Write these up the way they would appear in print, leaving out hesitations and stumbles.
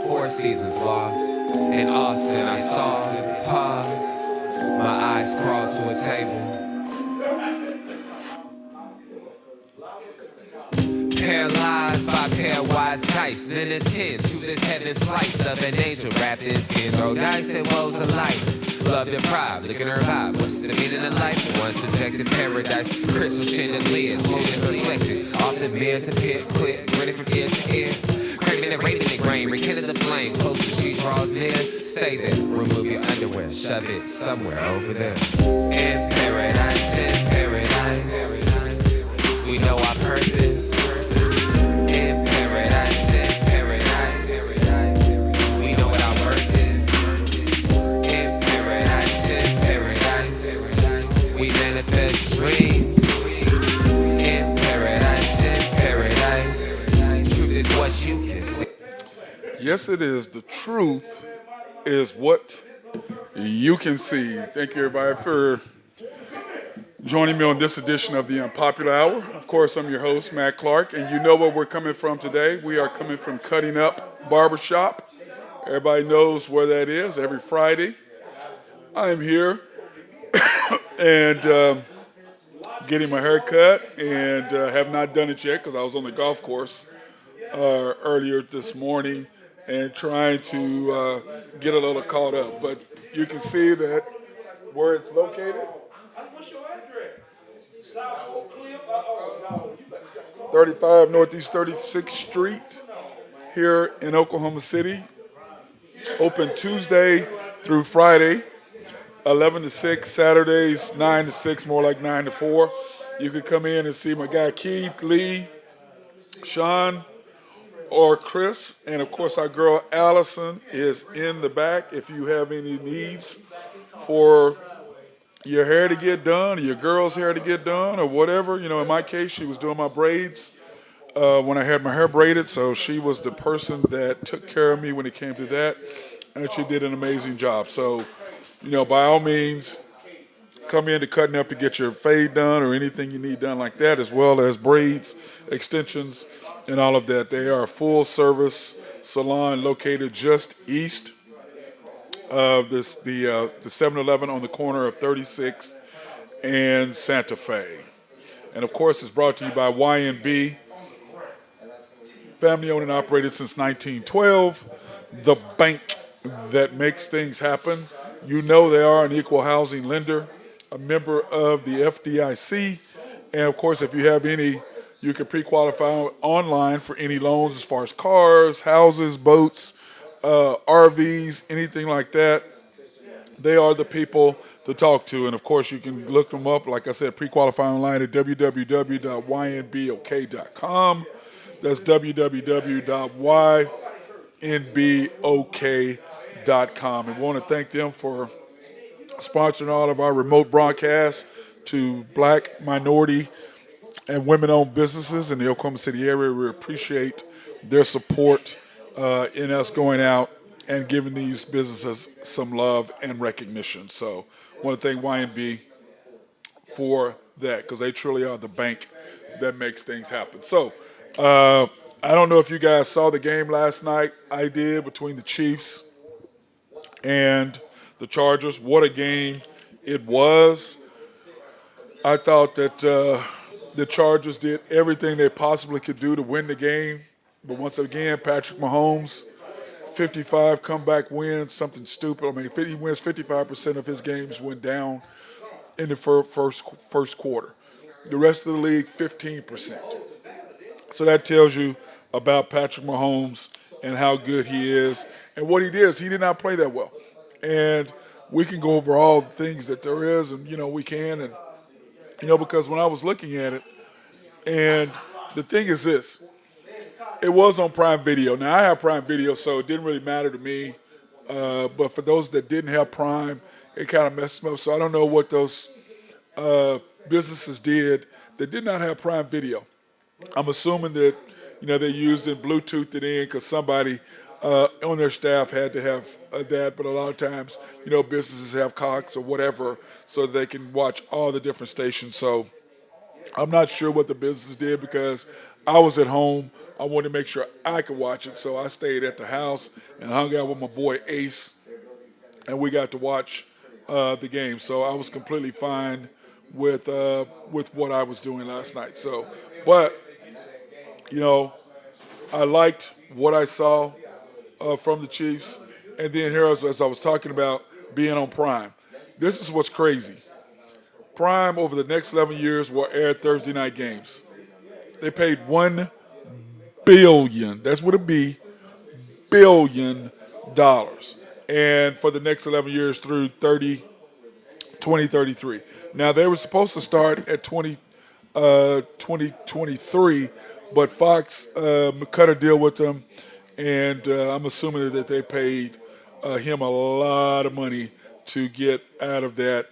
Four seasons lost. In Austin, I saw pause. My eyes crawled to a table. Paralyzed by pairwise dice, then attend to this heaven slice of an angel wrapped in skin. Throw dice and woes of life. Love deprived, look at her vibe. What's the meaning of life? One subjective paradise. Crystal chandeliers, motives reflected. Off the mirrors appear clear, grinning from ear to ear. Craving and raving the grain, rekindle the flame. Close as she draws near. Stay there, remove your underwear, shove it somewhere over there. In paradise, we know our purpose. In paradise, we know what our worth is. In paradise, we manifest dreams. In paradise, truth is what you can see. Yes, it is. The truth is what you can see. Thank you, everybody, for joining me on this edition of the Unpopular Hour. Of course, I'm your host, Matt Clark, and you know where we're coming from today. We are coming from Cutting Up Barbershop. Everybody knows where that is. Every Friday, I am here and getting my hair cut, and have not done it yet because I was on the golf course earlier this morning and trying to get a little caught up. But you can see that where it's located. What's your address? 35 Northeast 36th Street here in Oklahoma City. Open Tuesday through Friday, 11 to 6, Saturdays 9 to 6, more like 9 to 4. You can come in and see my guy Keith, Lee, Sean, or Chris. And of course, our girl Allison is in the back if you have any needs for your hair to get done, or your girl's hair to get done, or whatever. You know, in my case, she was doing my braids when I had my hair braided, so she was the person that took care of me when it came to that, and she did an amazing job. So, you know, by all means, come in to Cutting Up to get your fade done or anything you need done like that, as well as braids, extensions, and all of that. They are a full-service salon located just east of the 7-Eleven on the corner of 36th and Santa Fe. And of course, it's brought to you by Y&B, family owned and operated since 1912, the bank that makes things happen. You know they are an equal housing lender, a member of the FDIC, and of course, if you have any, you can pre-qualify online for any loans as far as cars, houses, boats, RVs, anything like that. They are the people to talk to. And of course, you can look them up, like I said, pre-qualify online at www.ynbok.com. That's www.ynbok.com. And we want to thank them for sponsoring all of our remote broadcasts to Black, minority, and women-owned businesses in the Oklahoma City area. We appreciate their support in us going out and giving these businesses some love and recognition. So I want to thank YNB for that, because they truly are the bank that makes things happen. So I don't know if you guys saw the game last night. I did, between the Chiefs and the Chargers. What a game it was. I thought that the Chargers did everything they possibly could do to win the game. But once again, Patrick Mahomes, 55 comeback wins, something stupid. I mean, he wins 55% of his games went down in the first quarter. The rest of the league, 15%. So that tells you about Patrick Mahomes and how good he is. And what he did is he did not play that well. And we can go over all the things that there is, and, you know, we can. And, you know, because when I was looking at it, and the thing is this, it was on Prime Video. Now, I have Prime Video, so it didn't really matter to me. But for those that didn't have Prime, it kind of messed them up. So I don't know what those businesses did that did not have Prime Video. I'm assuming that, you know, they used it, Bluetoothed it in, because somebody on their staff had to have that. But a lot of times, you know, businesses have Cox or whatever so they can watch all the different stations. So I'm not sure what the business did, because I was at home. I wanted to make sure I could watch it, so I stayed at the house and hung out with my boy Ace, and we got to watch the game. So I was completely fine with what I was doing last night. So, but you know, I liked what I saw from the Chiefs, and then here, as I was talking about being on Prime, this is what's crazy. Prime over the next 11 years will air Thursday night games. They paid $1 billion. That's with a B, $1 billion, and for the next 11 years through 2033. Now they were supposed to start at 2023, but Fox cut a deal with them, and I'm assuming that they paid him a lot of money to get out of that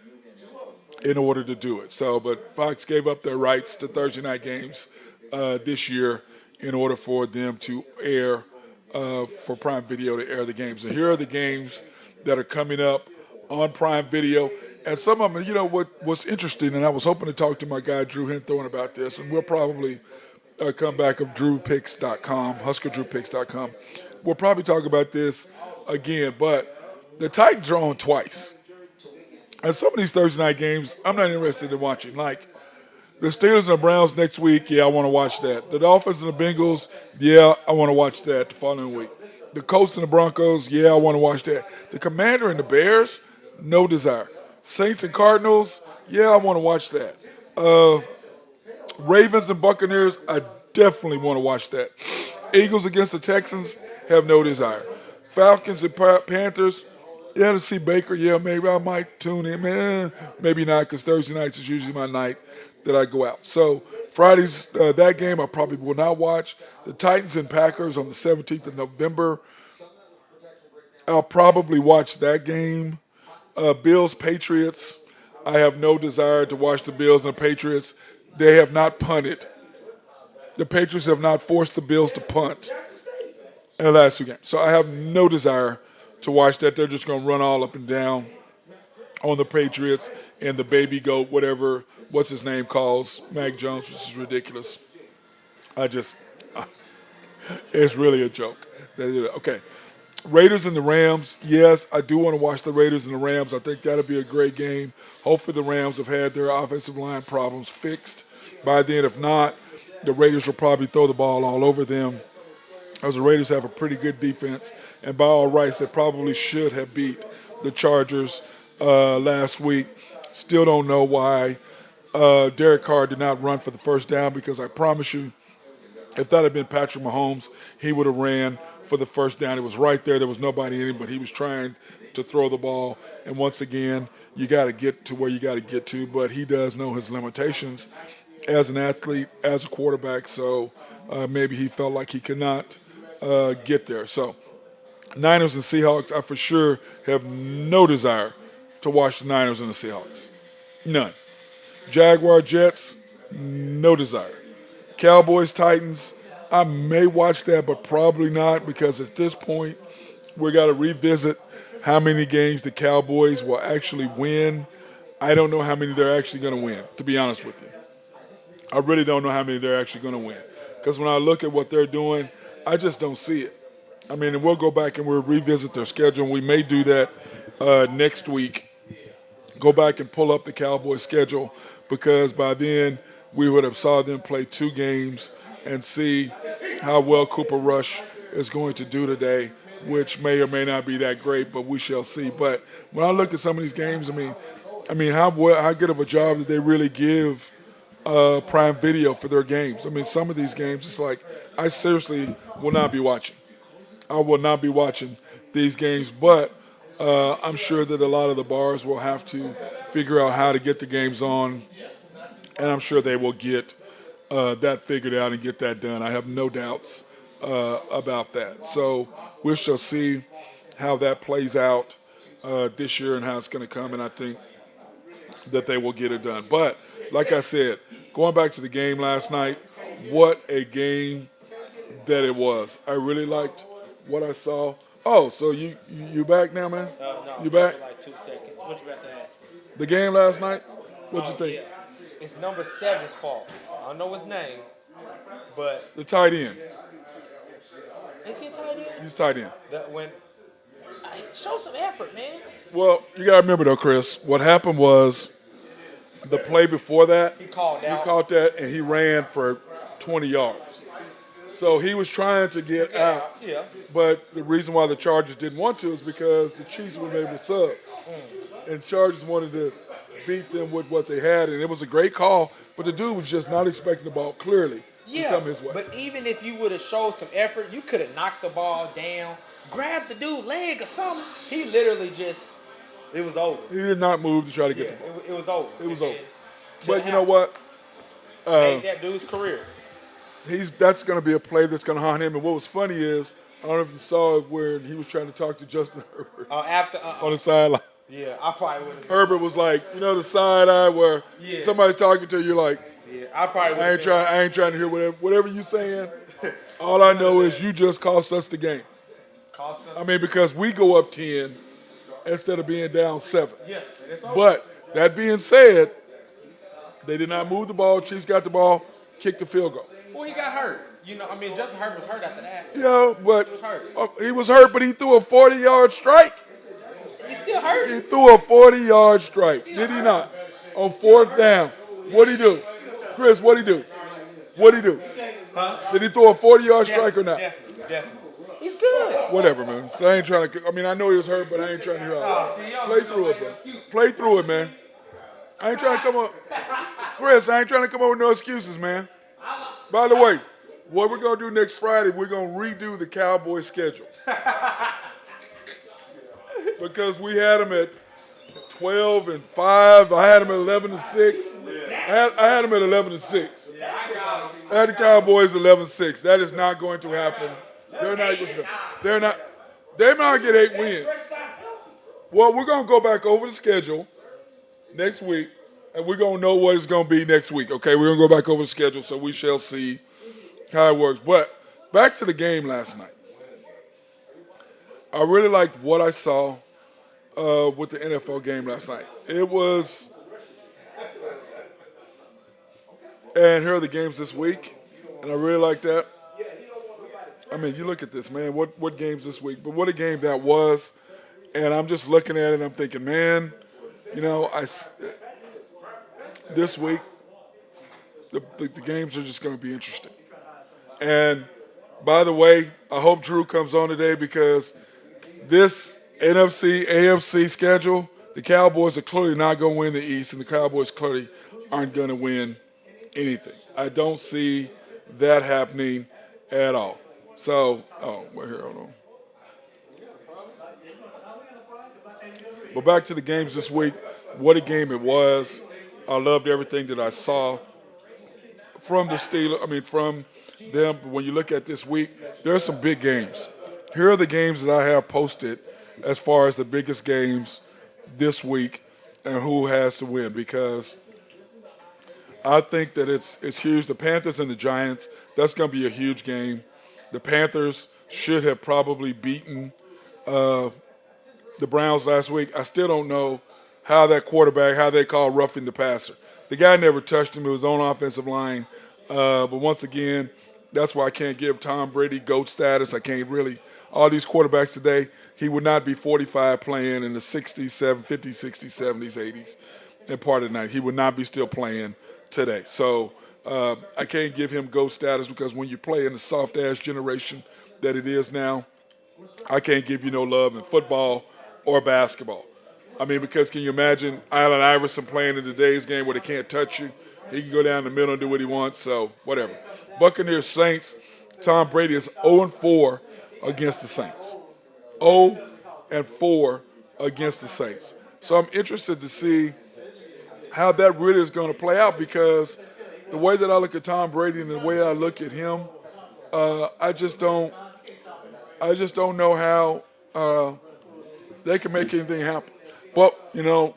in order to do it. So, but Fox gave up their rights to Thursday night games this year in order for them to air, for Prime Video to air the games. And here are the games that are coming up on Prime Video. And some of them, what's interesting, and I was hoping to talk to my guy Drew Henthorne about this, and we'll probably come back of DrewPicks.com, HuskerDrewPicks.com. We'll probably talk about this again, but the Titans are on twice. And some of these Thursday night games, I'm not interested in watching. Like the Steelers and the Browns next week, yeah, I want to watch that. The Dolphins and the Bengals, yeah, I want to watch that the following week. The Colts and the Broncos, yeah, I want to watch that. The Commander and the Bears, no desire. Saints and Cardinals, yeah, I want to watch that. Ravens and Buccaneers, I definitely want to watch that. Eagles against the Texans, have no desire. Falcons and Panthers, yeah, to see Baker, yeah, maybe I might tune in. Man, maybe not, because Thursday nights is usually my night that I go out. So Fridays, that game I probably will not watch. The Titans and Packers on the 17th of November, I'll probably watch that game. Bills, Patriots, I have no desire to watch the Bills and the Patriots. They have not punted. The Patriots have not forced the Bills to punt in the last two games. So I have no desire to watch that. They're just going to run all up and down on the Patriots and the baby goat, whatever, what's his name, calls Mac Jones, which is ridiculous. It's really a joke. Okay. Raiders and the Rams, yes, I do want to watch the Raiders and the Rams. I think that'll be a great game. Hopefully the Rams have had their offensive line problems fixed by then. If not, the Raiders will probably throw the ball all over them, as the Raiders have a pretty good defense. And by all rights, they probably should have beat the Chargers last week. Still don't know why Derek Carr did not run for the first down, because I promise you, if that had been Patrick Mahomes, he would have ran for the first down. It was right there. There was nobody in him, but he was trying to throw the ball. And once again, you got to get to where you got to get to. But he does know his limitations as an athlete, as a quarterback. So maybe he felt like he could not get there. So Niners and Seahawks, I for sure have no desire to watch the Niners and the Seahawks. None. Jaguar, Jets, no desire. Cowboys, Titans, I may watch that, but probably not, because at this point, we got to revisit how many games the Cowboys will actually win. I don't know how many they're actually going to win, to be honest with you. I really don't know how many they're actually going to win, because when I look at what they're doing, I just don't see it. I mean, and we'll go back and we'll revisit their schedule, and we may do that next week. Go back and pull up the Cowboys schedule, because by then we would have saw them play 2 games and see how well Cooper Rush is going to do today, which may or may not be that great, but we shall see. But when I look at some of these games, I mean, how good of a job did they really give Prime Video for their games? I mean, some of these games, it's like I seriously will not be watching. I will not be watching these games, but I'm sure that a lot of the bars will have to figure out how to get the games on, and I'm sure they will get that figured out and get that done. I have no doubts about that. So we shall see how that plays out this year and how it's going to come, and I think that they will get it done. But like I said, going back to the game last night, what a game that it was. I really liked what I saw. Oh, so you back now, man? No, you back? For like 2 seconds. What you about to ask? The game last night? What'd you think? Yeah. It's number 7's fault. I don't know his name, But The tight end. is he a tight end? He's tight end. Show some effort, man. Well, you got to remember, though, Chris, what happened was the play before that, He called he out. caught that, and he ran for 20 yards. So he was trying to get out. Yeah. But the reason why the Chargers didn't want to is because the Chiefs were able to sub. And the Chargers wanted to beat them with what they had, and it was a great call, but the dude was just not expecting the ball clearly to come his way. But even if you would have showed some effort, you could have knocked the ball down, grabbed the dude's leg or something. He literally just, it was over. He did not move to try to get the ball. It was over. It was over. To But the you know house. what? Made that dude's career. That's going to be a play that's going to haunt him. And what was funny is, I don't know if you saw it where he was trying to talk to Justin Herbert on the sideline. Yeah, I probably would have. Herbert was like, the side eye where somebody's talking to you, you're like, Yeah, I probably would I ain't trying to hear whatever you saying. All I know is you just cost us the game. I mean, because we go up 10 instead of being down 7. Yeah, and it's over. But that being said, they did not move the ball. Chiefs got the ball, kicked the field goal. Well, he got hurt. Justin Herbert was hurt after that. But He was hurt. he was hurt, but he threw a 40-yard strike. He's still hurt. He threw a 40-yard strike. Did he not? On 4th down. What'd he do? Chris, what'd he do? What'd he do? Huh? Did he throw a 40-yard strike or not? Definitely. He's good. Whatever, man. So I ain't trying to. I know he was hurt, but I ain't trying to hear all that. Play through it, bro. Play through it, man. I ain't trying to come up. Chris, I ain't trying to come up with no excuses, man. By the way, what we're going to do next Friday, we're going to redo the Cowboys schedule. Because we had them at 12 and 5. I had them at 11 and 6. I had them at 11 and 6. I had the Cowboys 11-6. That is not going to happen. They're not get 8 wins. Well, we're going to go back over the schedule next week, and we're going to know what it's going to be next week, okay? We're going to go back over the schedule, so we shall see how it works. But back to the game last night. I really liked what I saw with the NFL game last night. It was, and here are the games this week, and I really like that. I mean, you look at this, man, what games this week, but what a game that was. And I'm just looking at it and I'm thinking, man, this week, the games are just going to be interesting. And by the way, I hope Drew comes on today because this NFC, AFC schedule, the Cowboys are clearly not going to win the East, and the Cowboys clearly aren't going to win anything. I don't see that happening at all. So, wait here, hold on. But back to the games this week. What a game it was. I loved everything that I saw from the Steelers. From them. But when you look at this week, there are some big games. Here are the games that I have posted as far as the biggest games this week and who has to win, because I think that it's huge. The Panthers and the Giants, that's going to be a huge game. The Panthers should have probably beaten the Browns last week. I still don't know how that quarterback, how they call roughing the passer. The guy never touched him. It was on offensive line. But once again, that's why I can't give Tom Brady GOAT status. I can't really. All these quarterbacks today, he would not be 45 playing in the 60s, 50s, 60s, 70s, 80s and part of the night. He would not be still playing today. So I can't give him GOAT status because when you play in the soft-ass generation that it is now, I can't give you no love in football or basketball. I mean, because can you imagine Allen Iverson playing in today's game where they can't touch you? He can go down the middle and do what he wants, so whatever. Buccaneers Saints, Tom Brady is 0-4 against the Saints. 0-4 against the Saints. So I'm interested to see how that really is going to play out, because the way that I look at Tom Brady and the way I look at him, I just don't know how they can make anything happen. But,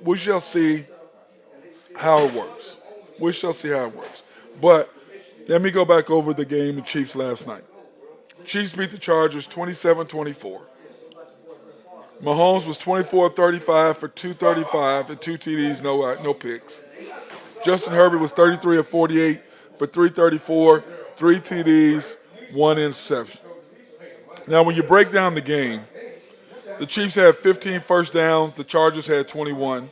we shall see how it works. We shall see how it works. But let me go back over the game of Chiefs last night. Chiefs beat the Chargers 27-24. Mahomes was 24-35 for 235 and 2 TDs, no picks. Justin Herbert was 33 of 48 for 334, 3 TDs, 1 interception. Now, when you break down the game, the Chiefs had 15 first downs. The Chargers had 21.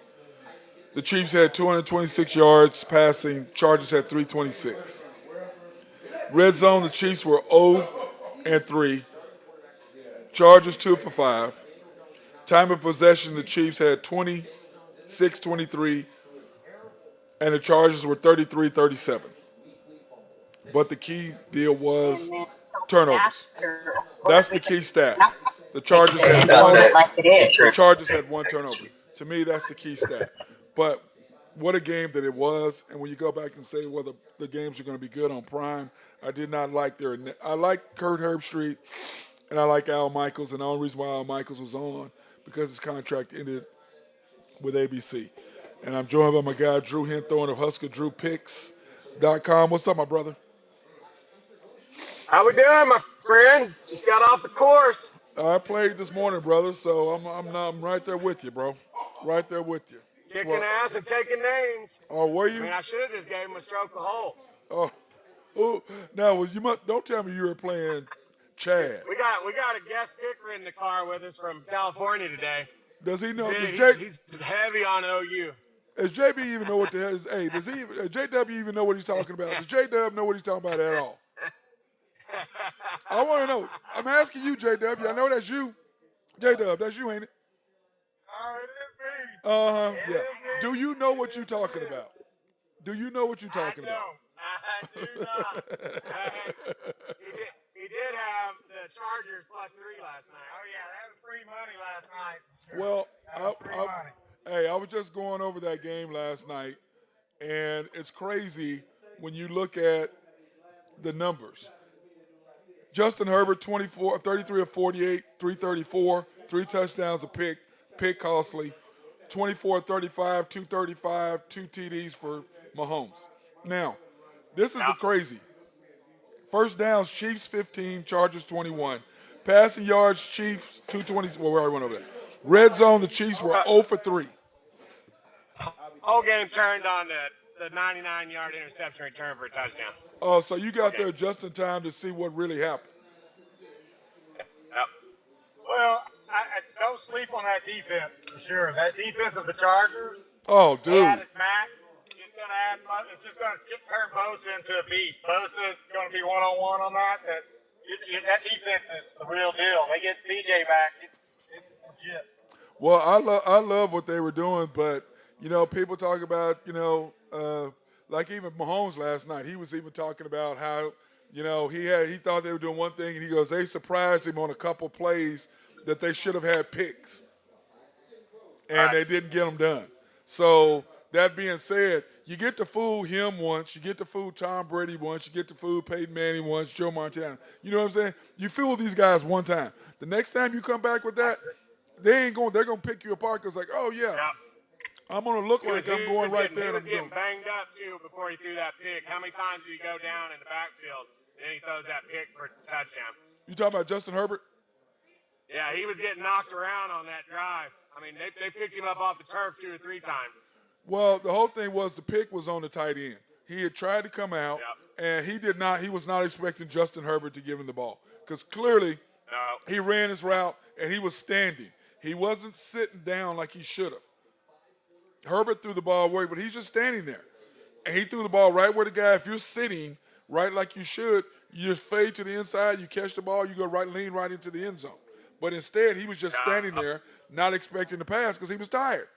The Chiefs had 226 yards passing. Chargers had 326. Red zone, the Chiefs were 0 and 3. Chargers 2 for 5. Time of possession, the Chiefs had 26-23, and the Chargers were 33-37. But the key deal was turnovers. That's the key stat. The Chargers had one. The Chargers had 1 turnover. To me, that's the key stat. But what a game that it was. And when you go back and say whether the games are going to be good on Prime, I did not like their. I like Kurt Herbstreit and I like Al Michaels. And the only reason why Al Michaels was on because his contract ended with ABC. And I'm joined by my guy Drew Henthorne of HuskerDrewPicks.com. What's up, my brother? How we doing, my friend? Just got off the course. I played this morning, brother, so I'm right there with you, bro. Right there with you. Kicking ass and taking names. Oh, were you? I mean, I should have just gave him a stroke of hole. Oh, now don't tell me you were playing Chad. We got a guest picker in the car with us from California today. Does he know? He's heavy on OU. Does JB even know what the hell is? Hey, does JW even know what he's talking about? Does JW know what he's talking about at all? I want to know. I'm asking you, JW. I know that's you. JW, that's you, ain't it? Oh, it is me. Yeah. Do you know what you're talking about? Do you know what you're talking about? I do not. He did have the Chargers +3 last night. Oh, yeah, that was free money last night. Sure. Well, Free money. hey, I was just going over that game last night, and it's crazy when you look at the numbers. Justin Herbert, 33 of 48, 334, 3 touchdowns, a pick costly, 24 of 35, 235, 2 TDs for Mahomes. Now, this is the crazy. First downs, Chiefs 15, Chargers 21. Passing yards, Chiefs 220. Well, we already went over that. Red zone, the Chiefs were 0 for 3. Whole game turned on the 99-yard interception return for a touchdown. Oh, so you got there just in time to see what really happened. Yep. Well, I don't sleep on that defense for sure. That defense of the Chargers. Oh, dude. Added Mac. It's just going to turn Bosa into a beast. Bosa going to be one-on-one on that. That defense is the real deal. They get CJ back. It's legit. Well, I love what they were doing, but people talk about like even Mahomes last night. He was even talking about how he thought they were doing one thing, and he goes they surprised him on a couple plays that they should have had picks, and they didn't get them done. So that being said, you get to fool him once, you get to fool Tom Brady once, you get to fool Peyton Manning once, Joe Montana. You know what I'm saying? You fool these guys one time. The next time you come back with that, they're gonna pick you apart because like, oh yeah, I'm gonna look like I'm going right there. He was getting banged up too before he threw that pick. How many times did he go down in the backfield and then he throws that pick for a touchdown? You talking about Justin Herbert? Yeah, he was getting knocked around on that drive. I mean, they picked him up off the turf 2 or 3 times. Well, the whole thing was the pick was on the tight end. He had tried to come out, and he was not expecting Justin Herbert to give him the ball because clearly he ran his route and he was standing. He wasn't sitting down like he should have. Herbert threw the ball away, but he's just standing there. And he threw the ball right where the guy, if you're sitting right like you should, you just fade to the inside, you catch the ball, you go right, lean right into the end zone. But instead, he was just standing there, not expecting to pass because he was tired.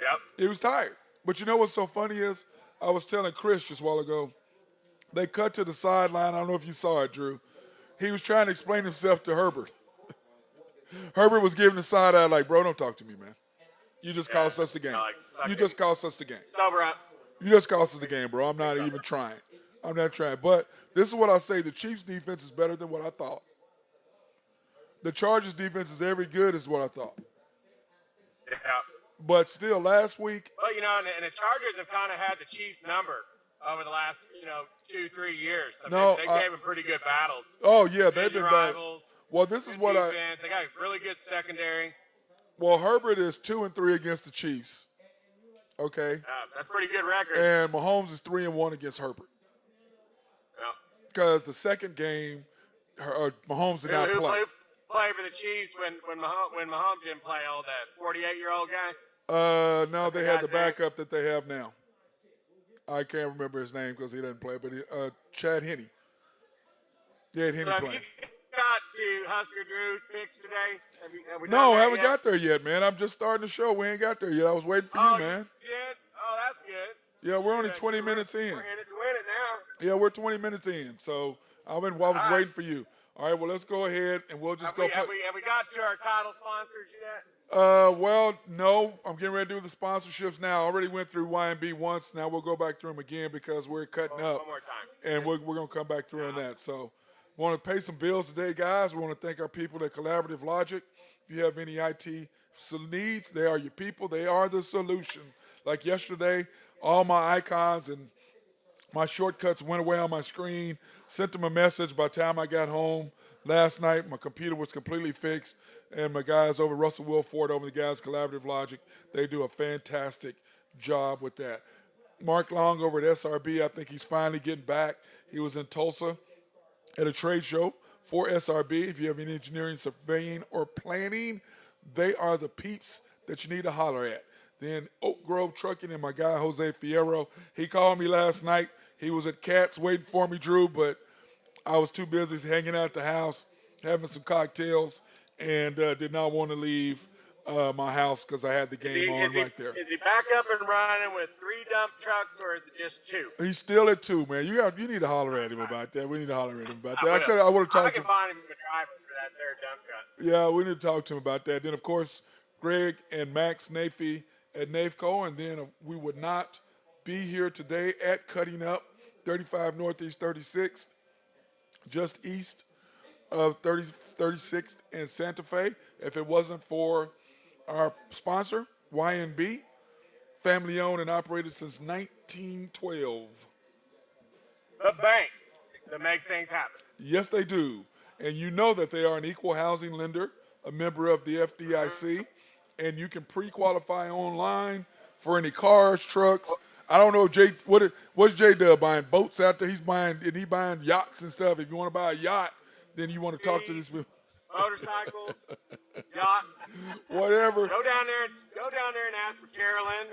Yep. He was tired. But you know what's so funny is, I was telling Chris just a while ago, they cut to the sideline. I don't know if you saw it, Drew. He was trying to explain himself to Herbert. Herbert was giving the side eye like, bro, don't talk to me, man. You just cost us the game. You just cost us the game. Sober up. You just cost us the game, bro. I'm not even trying. I'm not trying. But this is what I say. The Chiefs' defense is better than what I thought. The Chargers' defense is every good as what I thought. Yeah. But still, last week. Well, and the Chargers have kind of had the Chiefs' number over the last, 2-3 years. I mean, they gave them pretty good battles. Oh, yeah, they've been bad. Well, this is what defense. They got a really good secondary. Well, Herbert is 2-3 against the Chiefs. Okay. That's a pretty good record. And Mahomes is 3-1 against Herbert. because the second game, Mahomes did not Who play. play for the Chiefs when Mahomes didn't play? All that 48-year-old guy. No, What's the they had guy's the name? backup that they have now. I can't remember his name because he didn't play, but Chad Henne. They had Henne So have playing. you got to Husker Drew's picks today? Have we done No, that haven't yet? got there yet, man. I'm just starting the show. We ain't got there yet. I was waiting for you, man. You did? Oh, that's good. Yeah, we're only Good. 20 minutes in. We're in it to win it now. Yeah, we're 20 minutes in. So I was right. waiting for you. All right, well, let's go ahead and we'll just Have we got to our title sponsors yet? Well, no. I'm getting ready to do the sponsorships now. I already went through Y&B once. Now we'll go back through them again because we're cutting up. One more time. And we're going to come back through on that. So want to pay some bills today, guys. We want to thank our people at Collaborative Logic. If you have any IT needs, they are your people. They are the solution. Like yesterday, all my icons and my shortcuts went away on my screen. Sent them a message by the time I got home last night. My computer was completely fixed. And my guys over, Russell Wilford, over the guys, Collaborative Logic, they do a fantastic job with that. Mark Long over at SRB, I think he's finally getting back. He was in Tulsa at a trade show for SRB. If you have any engineering, surveying, or planning, they are the peeps that you need to holler at. Then Oak Grove Trucking and my guy, Jose Fierro, he called me last night. He was at Cat's waiting for me, Drew, but I was too busy hanging out at the house, having some cocktails, and did not want to leave my house because I had the game on right there. Is he back up and running with 3 dump trucks, or is it just 2? He's still at 2, man. You need to holler at him about that. We need to holler at him about that. I I would have talked I to can him. find him a driver for that there dump truck. Yeah, we need to talk to him about that. Then, of course, Greg and Max Nafee at Nafco. And then we would not be here today at Cutting Up, 35 Northeast 36th, just east of 36th and Santa Fe, if it wasn't for our sponsor, Y&B, family owned and operated since 1912. The bank that makes things happen. Yes, they do. And you know that they are an equal housing lender, a member of the FDIC, and you can pre-qualify online for any cars, trucks. I don't know, Jay. What's J-Dub buying? Boats out there? He's buying yachts and stuff. If you want to buy a yacht, then you want to talk to this. Motorcycles, yachts. Whatever. Go down there and ask for Carolyn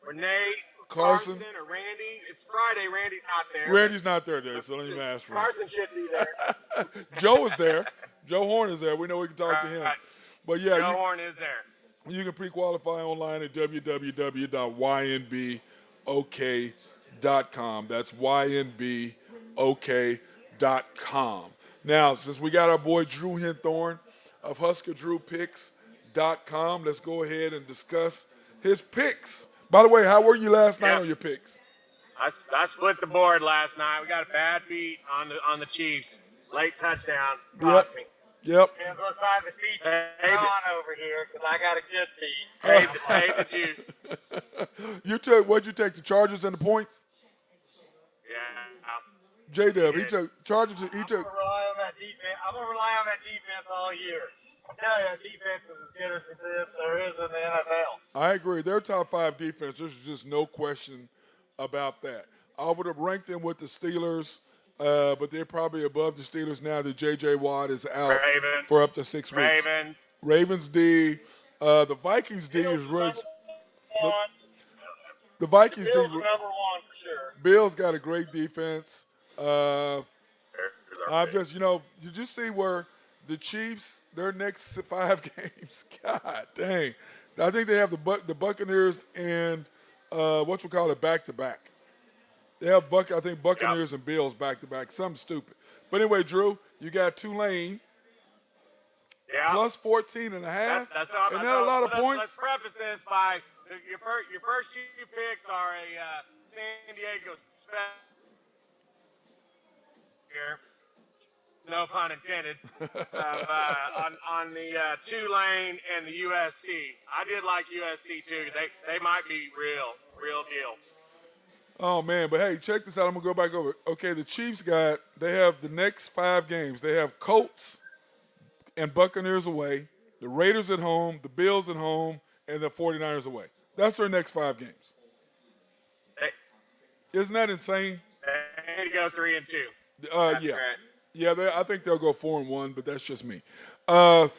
or Nate, Carson or Randy. It's Friday. Randy's not there. Randy's not there, so don't even ask for him. Carson should be there. Joe is there. Joe Horn is there. We know we can talk to him. Right. But yeah, Joe Horn is there. You can pre-qualify online at www.ynbok.com. That's ynbok.com. Now, since we got our boy Drew Hinthorn of HuskerDrewPicks.com, let's go ahead and discuss his picks. By the way, how were you last night on your picks? I split the board last night. We got a bad beat on the Chiefs. Late touchdown. Cost me. Yep. Depends what side of the seat you're on over here, because I got a good beat. Paid the juice. What'd you take, the Chargers and the points? Yeah. J-Dub, he took Chargers. I'm gonna rely on that defense. I'm gonna rely on that defense all year. I tell you, that defense is as good as there is in the NFL. I agree. They're top 5 defense. There's just no question about that. I would have ranked them with the Steelers, but they're probably above the Steelers now that J.J. Watt is out for up to 6 weeks. Ravens D. The Vikings D is really. The Vikings D. Bills are number 1 for sure. Bills got a great defense. I'm just, did you see where the Chiefs, their next 5 games, God dang. I think they have the Buccaneers and back-to-back. They have Buccaneers and Bills back-to-back. Something stupid. But anyway, Drew, you got Tulane. Yeah. Plus 14 and a half. That's all. Isn't that a lot of points? Let's preface this by your first 2 picks are a San Diego special. Here, no pun intended, on the Tulane and the USC. I did like USC too. They might be real deal. Oh man, but hey, check this out. I'm gonna go back over. Okay, the Chiefs they have the next 5 games. They have Colts and Buccaneers away, the Raiders at home, the Bills at home, and the 49ers away. That's their next 5 games. Isn't that insane? They need to go 3-2. That's Yeah, correct. yeah. I think they'll go 4-1, but that's just me. But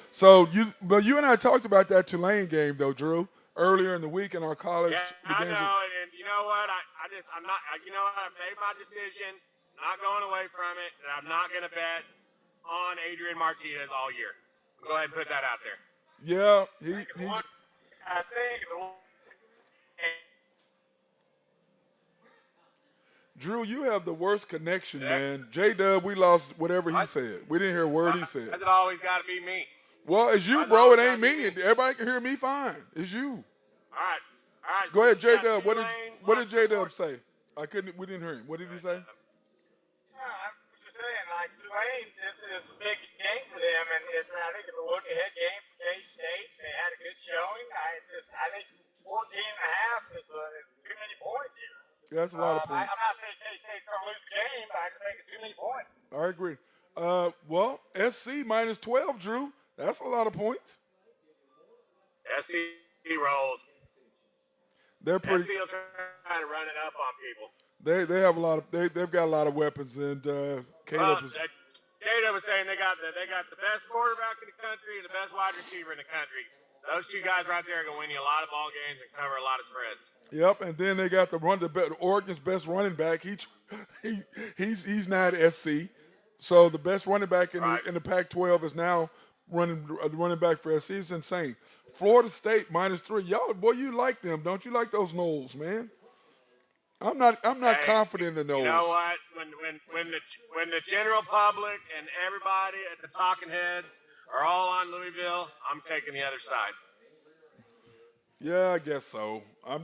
you and I talked about that Tulane game though, Drew, earlier in the week in our college. Yeah, The I games. know. And you know what? I'm not. You know what? I've made my decision. Not going away from it. And I'm not going to bet on Adrian Martinez all year. Go ahead and put that out there. Yeah, I think it's a look. Drew, you have the worst connection, man. J Dub, we lost whatever he What? said. We didn't hear a word he Why said. does it always got to be me? Well, it's you, Why's it bro. It always ain't gotta be me. me? Everybody can hear me fine. It's you. All right. All right. Go So ahead, you J got Dub. Tulane What did plus J four. Dub say? We didn't hear him. What did he say? No, I'm just saying, like Tulane, this is a big game for them, and I think it's a look-ahead game for K-State. They had a good showing. I think 14 and a half is too many points here. Yeah, that's a lot of points. I'm not saying K-State's going to lose the game, but I just think it's too many points. I agree. Well, SC minus 12, Drew. That's a lot of points. SC rolls. They're pretty. SC will try to run it up on people. They have a lot of. They've got a lot of weapons, and Caleb is. Data was saying they got the best quarterback in the country and the best wide receiver in the country. Those two guys right there are going to win you a lot of ball games and cover a lot of spreads. Yep, and then they got Oregon's best running back. He's now at SC, so the best running back in the Pac-12 is now running back for SC. It's insane. Florida State minus 3. Y'all, boy, you like them, don't you? Like those Knowles, man. I'm not confident in those. You know what? When the general public and everybody at the talking heads are all on Louisville, I'm taking the other side. Yeah, I guess so. I'm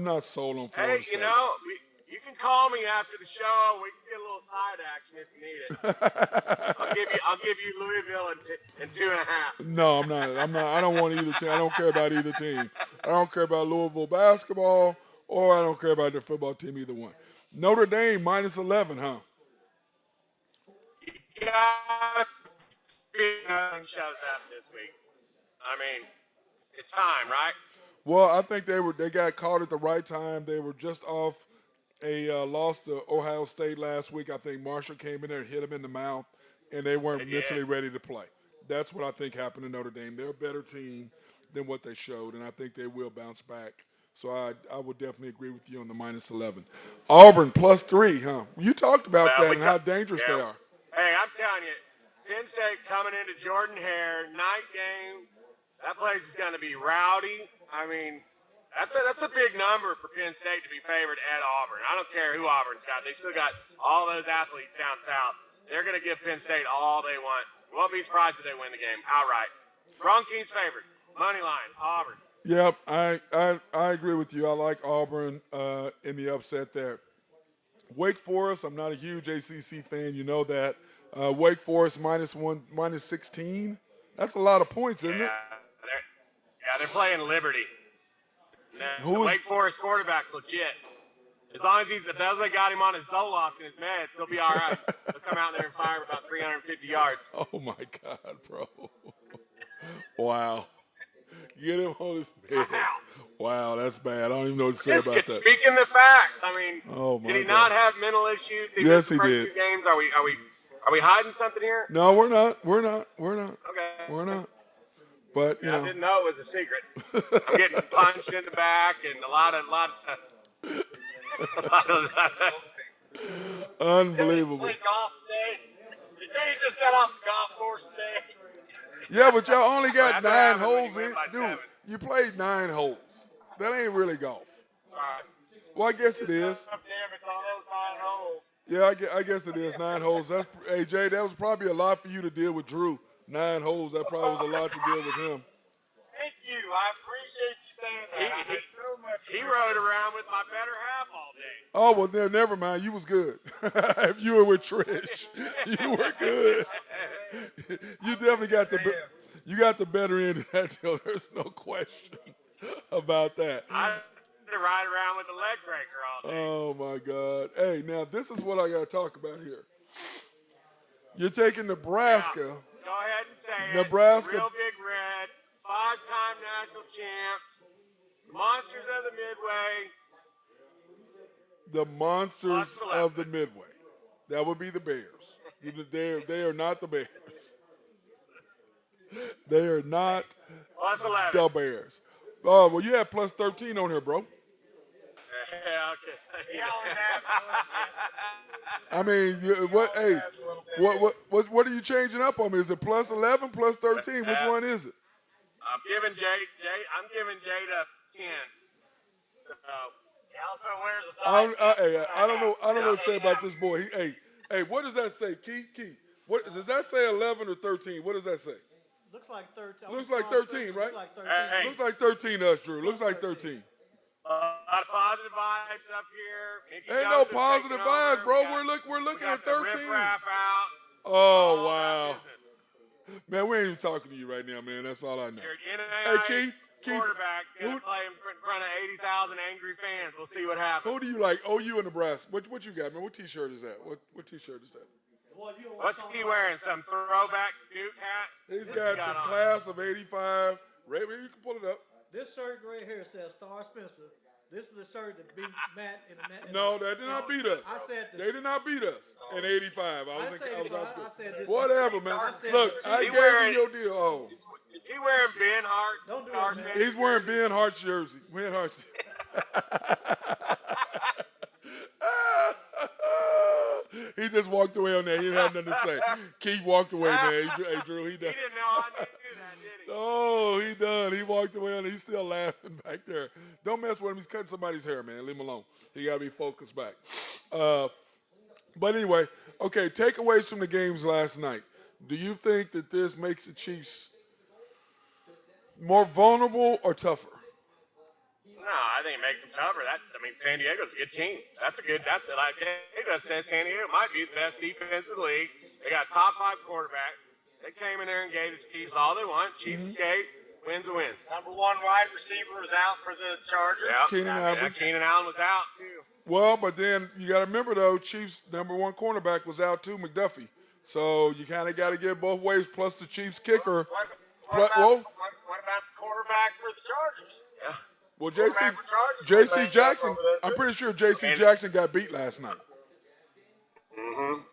not sold on Florida Hey, State. you can call me after the show. We can get a little side action if you need it. I'll give you Louisville in 2.5. No, I'm not. I don't want either team. I don't care about either team. I don't care about Louisville basketball, or I don't care about their football team, either one. Notre Dame minus 11, huh? You gotta nothing shows up this week. I mean, it's time, right? Well, I think they got caught at the right time. They were just off a loss to Ohio State last week. I think Marshall came in there and hit them in the mouth, and they weren't mentally ready to play. That's what I think happened to Notre Dame. They're a better team than what they showed, and I think they will bounce back. So I would definitely agree with you on the minus 11. Auburn plus 3, huh? You talked about that and how dangerous they are. Hey, I'm telling you, Penn State coming into Jordan Hare, night game. That place is going to be rowdy. I mean, that's a big number for Penn State to be favored at Auburn. I don't care who Auburn's got. They still got all those athletes down south. They're going to give Penn State all they want. Won't be surprised if they win the game outright. Wrong team's favored. Money line, Auburn. Yep, I agree with you. I like Auburn in the upset there. Wake Forest, I'm not a huge ACC fan. You know that. Wake Forest minus 16. That's a lot of points, isn't it? They're playing Liberty. The Wake Forest quarterback's legit. As long as they got him on his Zoloft and his meds, he'll be all right. He'll come out there and fire about 350 yards. Oh my God, bro! Wow. Get him on his meds. Wow, that's bad. I don't even know what to say about that. Speaking the facts, I mean, did he God. not have mental issues? Yes, he did. 2 games. Are we hiding something here? No, we're not. We're not. Okay. We're not. But I didn't know it was a secret. I'm getting punched in the back and a lot of unbelievable. Play golf today. You think you just got off the golf course today? Yeah, but y'all only got That's what 9 happens when holes you win in. by Dude, 7. you played 9 holes. That ain't really golf. All right. Well, I guess it is. Damage on those 9 holes. Yeah, I guess it is 9 holes. Hey, Jay, that was probably a lot for you to deal with Drew. 9 holes, that probably was a lot to deal with him. Thank you. I appreciate you saying that. I so much He rode around with my better half all day. Oh, well, then never mind. You was good. If you were with Trish, you were good. You definitely got the better end of that deal. There's no question about that. I had to ride around with the leg breaker all day. Oh, my God. Hey, now, this is what I got to talk about here. You're taking Nebraska. Go ahead and say Nebraska. it. Real Big Red, 5-time national champs, monsters of the Midway. The monsters Plus 11. of the Midway. That would be the Bears. They are not the Bears. They are not Plus 11. the Bears. Oh, well, you have plus 13 on here, bro. Yeah, okay. He always adds a little bit. I mean, what? Hey, Adds a little bit. what are you changing up on me? Is it plus 11, plus 13? Which one is it? I'm giving Jada 10. So, He also wears a size. I don't know. I don't know what to say about this boy. Hey, what does that say, Keith? What does that say? 11 or 13? What does that say? Looks like 13. Looks like 13, right? Looks like 13. Hey. Looks like 13 to us, Drew. Looks like 13. a lot of positive vibes up here. Mickey Ain't no Jones is positive taking vibes, over. bro. We got- We're we looking got at the 13. riffraff out. Oh All wow, that business. man, we ain't even talking to you right now, man. That's all I know. You're an Hey, NAIA Keith, quarterback gonna who- play in front of 80,000 angry fans. We'll see what happens. Who do you like? OU and Nebraska. What you got, man? What T-shirt is that? What T-shirt is that? Boy, you don't want What's he wearing? Some throwback Duke hat? He's What's got he the on? class of '85. Ray, you can pull it up. This shirt right here says Star Spencer. This is the shirt that beat Matt in the No, that did not beat us. I said this. They did not beat us in '85. I was said this. Whatever, man. I said Look, this. I He gave wearing- you your deal. Oh, Is he wearing Ben Hart's Don't do Star it, man. Spangled he's wearing jersey? Ben Hart's jersey. Ben Hart's. He just walked away on that. He didn't have nothing to say. Keith walked away, man. Hey, Drew, he He done. didn't know I didn't do that, did he? Oh, he done. He walked away on it. He's still laughing back there. Don't mess with him. He's cutting somebody's hair, man. Leave him alone. He got to be focused back. But anyway, okay, takeaways from the games last night. Do you think that this makes the Chiefs more vulnerable or tougher? No, I think it makes them tougher. San Diego's a good team. That's like Diego said, San Diego might be the best defense in the league. They got a top 5 quarterback. They came in there and gave the Chiefs all they want. Chiefs escape, wins a win. Number one wide receiver is out for the Chargers. Yeah, Keenan Allen. Keenan Allen was out too. Well, but then you got to remember, though, Chiefs' number one cornerback was out too, McDuffie. So you kind of got to get both ways, plus the Chiefs' kicker. What about the quarterback for the Chargers? Yeah. Well, Quarterback for Chargers was J.C. banged up Jackson, over there, I'm too. pretty sure J.C. And- Jackson got beat last night.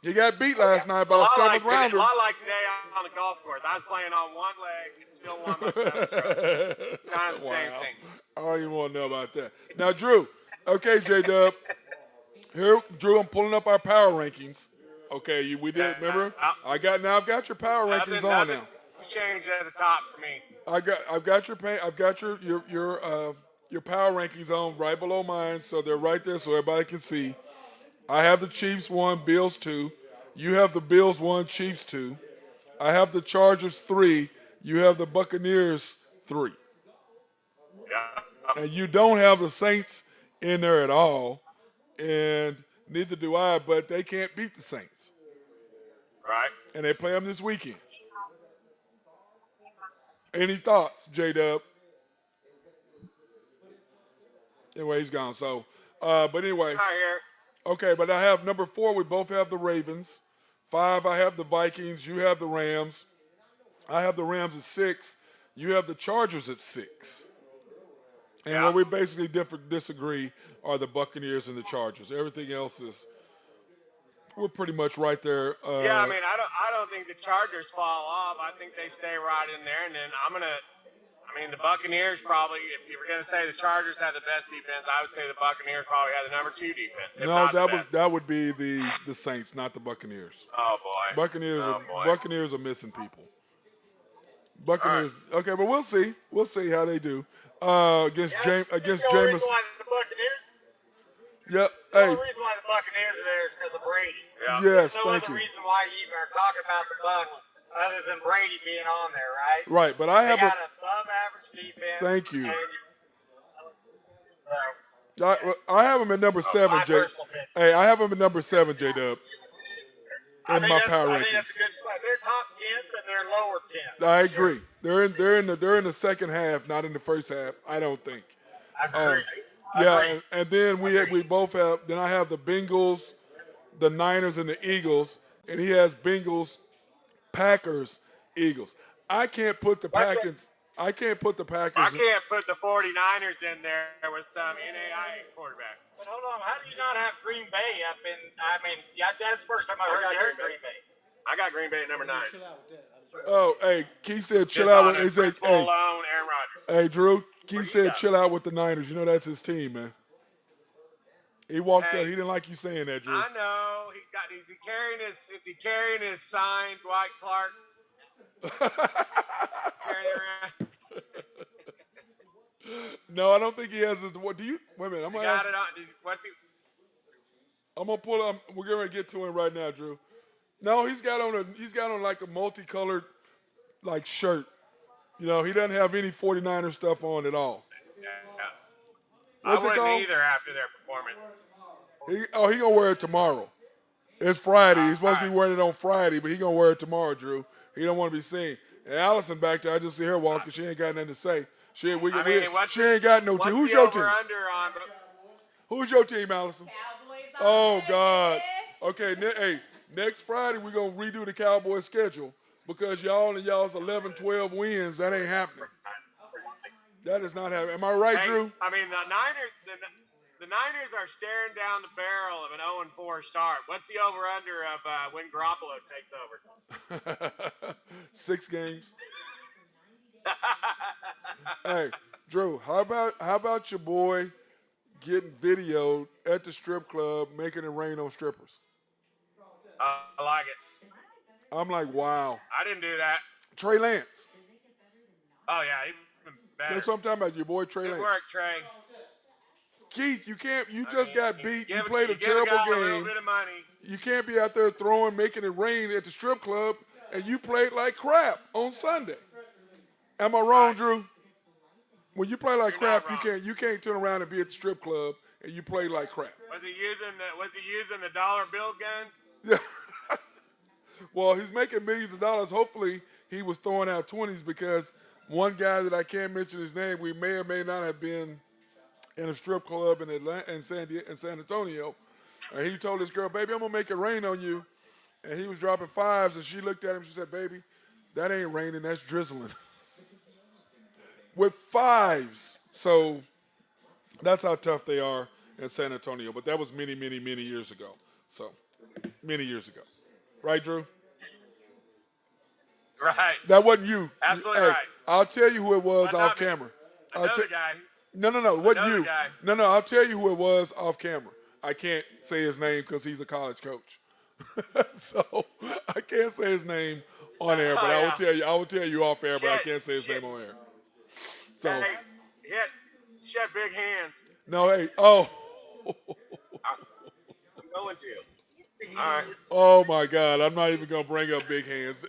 He got beat last night by a seventh A rounder. lot like today on the golf course. I was playing on one leg and still won my 7 strokes. Kind of the same thing. I don't even want to know about that. Now, Drew. Okay, J-Dub. Here, Drew, I'm pulling up our power rankings. Okay, we did. Remember? I've got your power rankings on now. Changed at the top for me. I've got your power rankings on right below mine, so they're right there so everybody can see. I have the Chiefs 1, Bills 2. You have the Bills 1, Chiefs 2. I have the Chargers 3. You have the Buccaneers 3. Yeah. And you don't have the Saints in there at all, and neither do I, but they can't beat the Saints. Right. And they play them this weekend. Any thoughts, J-Dub? Anyway, he's gone. So, but anyway, Right here. okay. But I have number 4. We both have the Ravens. 5. I have the Vikings. You have the Rams. I have the Rams at 6. You have the Chargers at 6. And Yeah. where we basically disagree are the Buccaneers and the Chargers. Everything else is we're pretty much right there. Yeah, I don't think the Chargers fall off. I think they stay right in there. And then the Buccaneers probably, if you were going to say the Chargers have the best defense, I would say the Buccaneers probably have the number 2 defense. if No, not the best. that would be the Saints, not the Buccaneers. Oh boy. Buccaneers are missing people. Buccaneers. Okay, but we'll see. We'll see how they do against That's against the only Jameis. reason why the Buccaneers. Yep. The Hey. only reason why the Buccaneers are there is because of Brady. Yeah. Yes. No Thank other you. reason why you even are talking about the Bucs other than Brady being on there, right? Right, but I They have got an above average defense. Thank you. and I have them at number 7, my J. personal opinion. Hey, I have them at number 7, J. Dub. I In think my that's- power I think that's rankings. a good spot. They're top 10, but they're lower 10. I Sure. agree. They're in the second half, not in the first half. I don't think. I agree. Yeah, and then we both have. Then I have the Bengals, the Niners, and the Eagles, and he has Bengals, Packers, Eagles. I can't put the What's Packers. I can't put the I Packers. can't put the 49ers in there with some NAIA quarterback. But hold on, how do you not have Green Bay up in? I mean, yeah, that's the first time I heard you heard Green Bay. I got Green Bay at number 9. Chill out with that. Oh, hey, Keith said chill Just out on with. a He said, principle hey, alone, Aaron Rodgers. hey, Drew. Keith said got? chill out with the Niners. You know that's his team, man. He walked Hey. up. He didn't like you saying that, Drew. I know is he carrying his signed Dwight Clark? Carrying it around? No, I don't think he has his. What do you? Wait a minute. I'm gonna Got ask. it on. What's he? I'm gonna pull up. We're gonna get to him right now, Drew. No, he's got on like a multicolored like shirt. You know, he doesn't have any 49er stuff on at all. Yeah. What's I it wouldn't called? either after their performance. He gonna wear it tomorrow. It's Friday. He's supposed to be wearing it on Friday, but he gonna wear it tomorrow, Drew. He don't want to be seen. And Allison back there, I just see her walking. She ain't got nothing to say. She ain't got no team. Who's your team? Under on? Who's your team, Allison? Cowboys Oh on God. it. Okay, hey, next Friday we're gonna redo the Cowboys schedule because y'all's 11-12 wins. That ain't happening. That is not happening. Am I right, Hey, Drew? I mean, the Niners are staring down the barrel of an 0-4 start. What's the over/under of when Garoppolo takes over? 6 games. Hey, Drew, how about your boy getting videoed at the strip club making it rain on strippers? I like it. I'm like, wow. I didn't do that. Trey Lance. Oh yeah, even better. That's what I'm talking about. Your boy Trey Good Lance. work, Trey. Keith, you can't. You just got beat. You Give- played a give terrible guy A little game. bit of money. You can't be out there throwing, making it rain at the strip club, and you played like crap on Sunday. Am I wrong, Drew? When you play like You're crap, not wrong. you can't turn around and be at the strip club and you play like crap. Was he using the dollar bill gun? Well, he's making millions of dollars. Hopefully, he was throwing out 20s because one guy that I can't mention his name, we may or may not have been in a strip club in San Antonio. And he told this girl, "Baby, I'm gonna make it rain on you." And he was dropping 5s, and she looked at him. She said, "Baby, that ain't raining. That's drizzling." With 5s. So that's how tough they are in San Antonio. But that was many, many, many years ago. So many years ago. Right, Drew? Right. That wasn't you. Absolutely Hey, right. I'll tell you who it was Well, off not me. camera. Another guy. No, it wasn't Another you. guy. No, I'll tell you who it was off camera. I can't say his name because he's a college coach. So I can't say his name on air, but I will tell you off air, but I can't say his name on air. So Hey, she had big hands. no, hey, I'm going to. All right. oh my God, I'm not even gonna bring up big hands.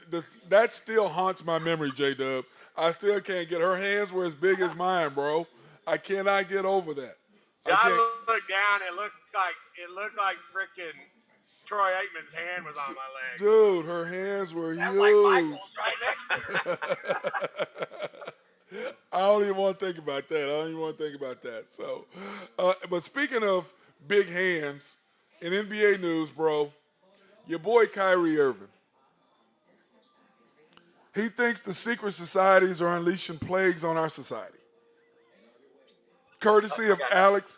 That still haunts my memory, J-Dub. I still can't get her hands were as big as mine, bro. I cannot get over that. I looked down. It looked like freaking Troy Aikman's hand was on my leg. Dude, her hands were That's huge. like Michael's right next to her. I don't even want to think about that. So, but speaking of big hands, in NBA news, bro, your boy Kyrie Irving. He thinks the secret societies are unleashing plagues on our society. Courtesy of Alex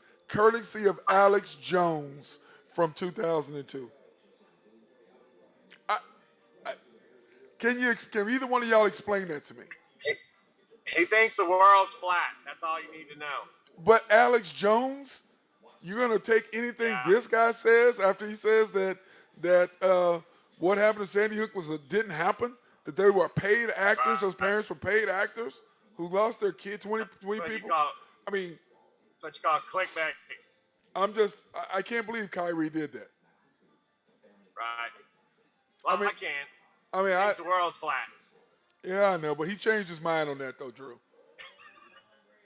Jones from 2002. Can either one of y'all explain that to me? He thinks the world's flat. That's all you need to know. But Alex Jones, you're gonna take anything this guy says after he says that what happened to Sandy Hook didn't happen? That they were paid actors, those parents were paid actors who lost their kid, 20 people. I mean, What you call clickbait, I can't believe Kyrie did that. right? Well, I can't. I mean, Thinks the world's flat. yeah, I know, but he changed his mind on that though, Drew.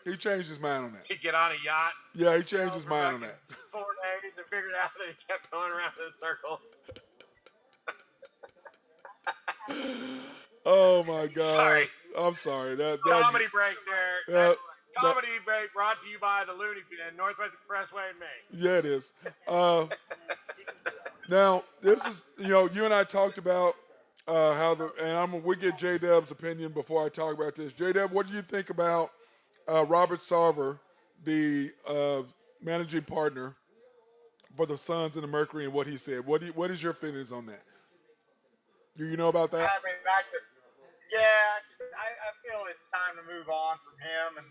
He changed his mind on that. He get on a yacht. Yeah, he changed his mind on that. 4 days and figured out that he kept going around in a circle. Oh my God. Sorry. I'm sorry. That Comedy break there. Yeah, Comedy break brought to you by the Looney Bin, Northwest Expressway in Maine. Yeah, it is. Now, this is, you and I talked about we get J Dub's opinion before I talk about this. J Dub, what do you think about Robert Sarver, the managing partner for the Suns and the Mercury, and what he said? What is your feelings on that? Do you know about that? I mean, I feel it's time to move on from him and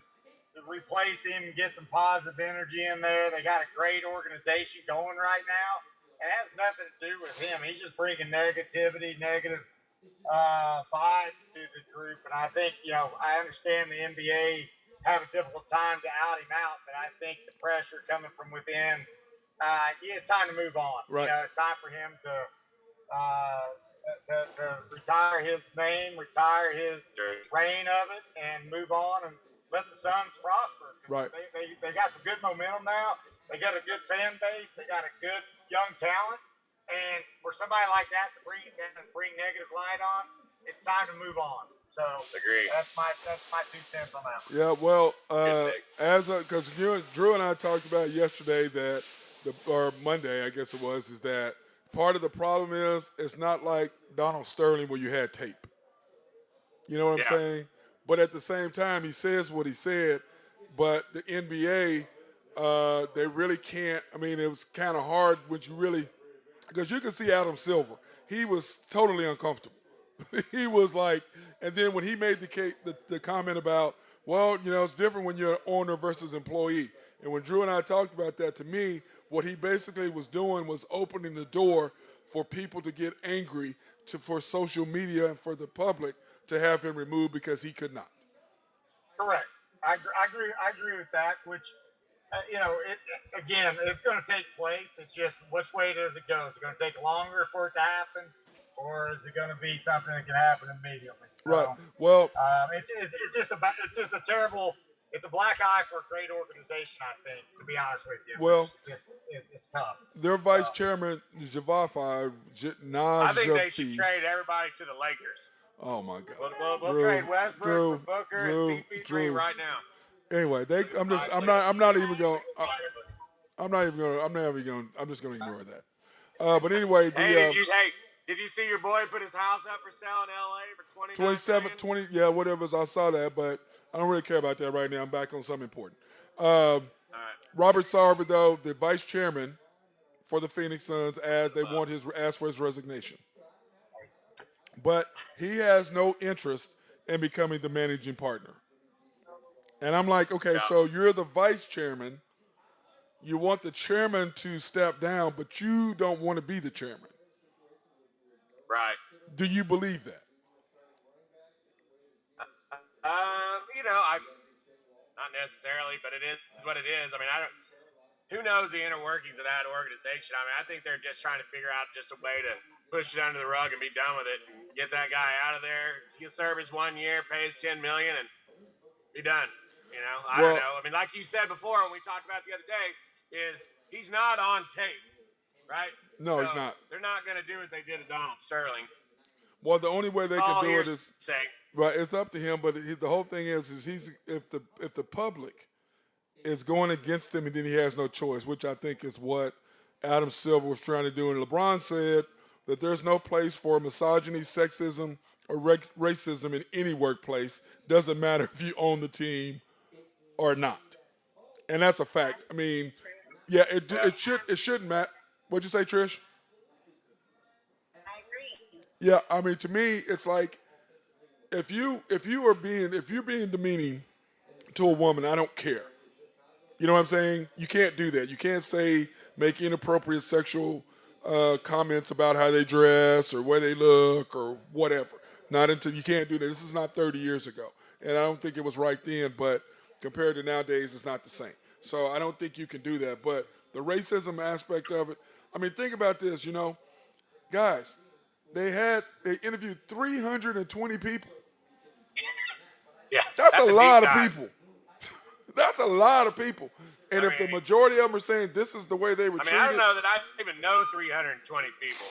to replace him and get some positive energy in there. They got a great organization going right now. It has nothing to do with him. He's just bringing negativity, negative vibes to the group. And I think, I understand the NBA have a difficult time to out him out, but I think the pressure coming from within, it's time to move on. Right. It's time for him uh, to retire his name, retire his reign of it, and move on and let the Suns prosper. Right. They got some good momentum now. They got a good fan base. They got a good young talent. And for somebody like that to bring negative light on, it's time to move on. So Agree. that's my 2 cents on that. Yeah, well, because Drew and I talked about yesterday or Monday, I guess it was, is that part of the problem is it's not like Donald Sterling where you had tape. You know what I'm saying? But at the same time, he says what he said. But the NBA, they really can't. I mean, it was kind of hard when you really, because you can see Adam Silver. He was totally uncomfortable. He was like, and then when he made the comment about, well, it's different when you're an owner versus employee. And when Drew and I talked about that, to me, what he basically was doing was opening the door for people to get angry for social media and for the public to have him removed because he could not. Correct. I agree with that. Which, again, it's going to take place. It's just which way does it go? Is it going to take longer for it to happen, or is it going to be something that can happen immediately? So, right. Well, it's a terrible. It's a black eye for a great organization, I think, to be honest with you. Well, it's tough. Their vice chairman, Javafi, I think they should trade everybody to the Lakers. Oh my God! We'll trade Westbrook for Booker and CP3 right now. Anyway, I'm just gonna ignore that. But anyway, did you see your boy put his house up for sale in LA for 27, 20, yeah, whatever. I saw that, but I don't really care about that right now. I'm back on something important. Robert Sarver, though, the vice chairman for the Phoenix Suns, asked for his resignation. But he has no interest in becoming the managing partner. And I'm like, okay, so you're the vice chairman. You want the chairman to step down, but you don't want to be the chairman. Right. Do you believe that? Not necessarily, but it is what it is. I mean, who knows the inner workings of that organization? I mean, I think they're just trying to figure out just a way to push it under the rug and be done with it and get that guy out of there. He'll serve his 1 year, pays $10 million, and be done. I don't know. I mean, like you said before when we talked about the other day, is he's not on tape, right? No, he's not. They're not going to do what they did to Donald Sterling. Well, the only way they can do it is saying. Right, it's up to him. But the whole thing is if the public is going against him, and then he has no choice, which I think is what Adam Silver was trying to do. And LeBron said that there's no place for misogyny, sexism, or racism in any workplace. Doesn't matter if you own the team or not, and that's a fact. I mean, yeah, it shouldn't matter. What'd you say, Trish? I agree. Yeah, I mean, to me, it's like if you're being demeaning to a woman, I don't care. You know what I'm saying? You can't do that. You can't make inappropriate sexual comments about how they dress or where they look or whatever. Not until you can't do that. This is not 30 years ago, and I don't think it was right then. But compared to nowadays, it's not the same. So I don't think you can do that. But the racism aspect of it, I mean, think about this. Guys, they interviewed 320 people. Yeah, that's a lot of people. That's a lot of people. And if the majority of them are saying this is the way they were treated. I don't know that I even know 320 people.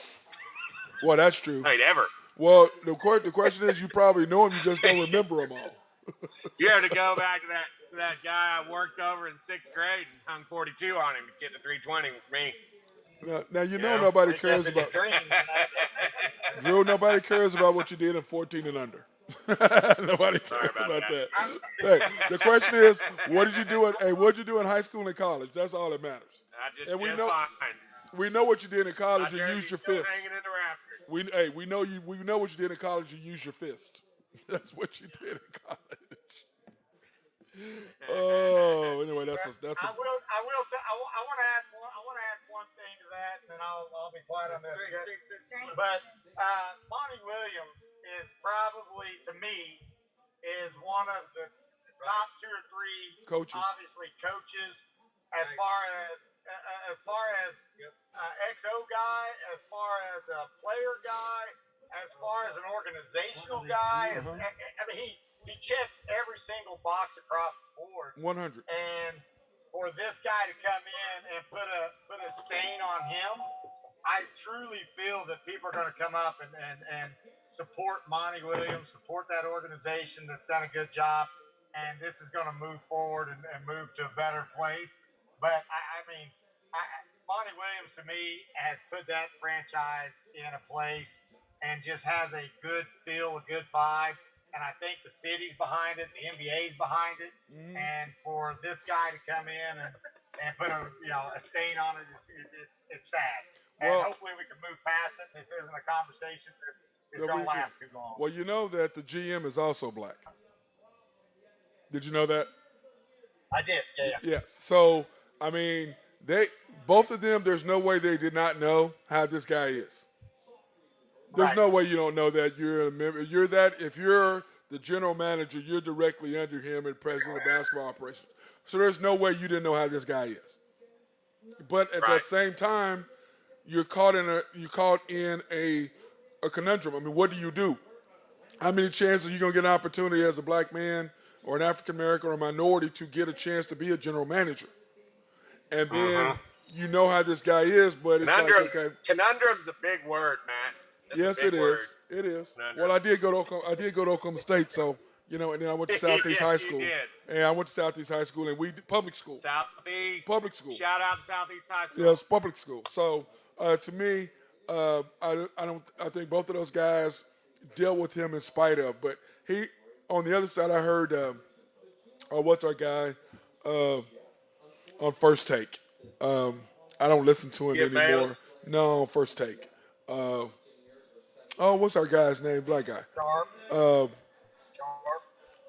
Well, that's true. I mean, ever. Well, the question is, you probably know them, you just don't remember them all. You have to go back to that guy I worked over in 6th grade and hung 42 on him to get to 320 with me. Now you know nobody cares about Drew. Nobody cares about what you did in 14 and under. Nobody cares about that. Hey, the question is, what did you do? What did you do in high school and college? That's all that matters. And Just fine. we know what you did in college. My You used jersey's your still fist. hanging in the rafters. We know you. We know what you did in college. You used your fist. That's what you did in college. Oh, anyway, that's a. I will say I want to add one thing to that, and then I'll be quiet on this. But Monty Williams is probably, to me, is one of the top 2 or 3 Coaches. obviously coaches, as far as XO guy, as far as a player guy, as far as an organizational guy. I mean, he checks every single box across the board. 100. And for this guy to come in and put a stain on him, I truly feel that people are going to come up and support Monty Williams, support that organization that's done a good job, and this is going to move forward and move to a better place. But I mean, Monty Williams to me has put that franchise in a place and just has a good feel, a good vibe. And I think the city's behind it, the NBA's behind it, and for this guy to come in and put a stain on it, it's sad. And hopefully we can move past it. This isn't a conversation that is going to last too long. Well, you know that the GM is also black. Did you know that? I did. Yeah. Yes. So I mean, both of them. There's no way they did not know how this guy is. There's no way you don't know that. You're a member. You're that. If you're the general manager, you're directly under him and president of basketball operations. So there's no way you didn't know how this guy is. But at that same time, you're caught in a conundrum. I mean, what do you do? How many chances are you gonna get an opportunity as a black man or an African American or a minority to get a chance to be a general manager? And then you know how this guy is, but it's like, okay. Conundrum's a big word, Matt. Yes, it is. It is. Well, I did go to Oklahoma State, so and then I went to Southeast High School. And I went to Southeast High School, and we did public school. Southeast. Public school. Shout out to Southeast High School. Yeah, it's public school. So to me, I think both of those guys dealt with him in spite of. But he, on the other side, I heard, what's our guy on First Take? I don't listen to him anymore. Bales? No, First Take. What's our guy's name? Black guy. Sharp.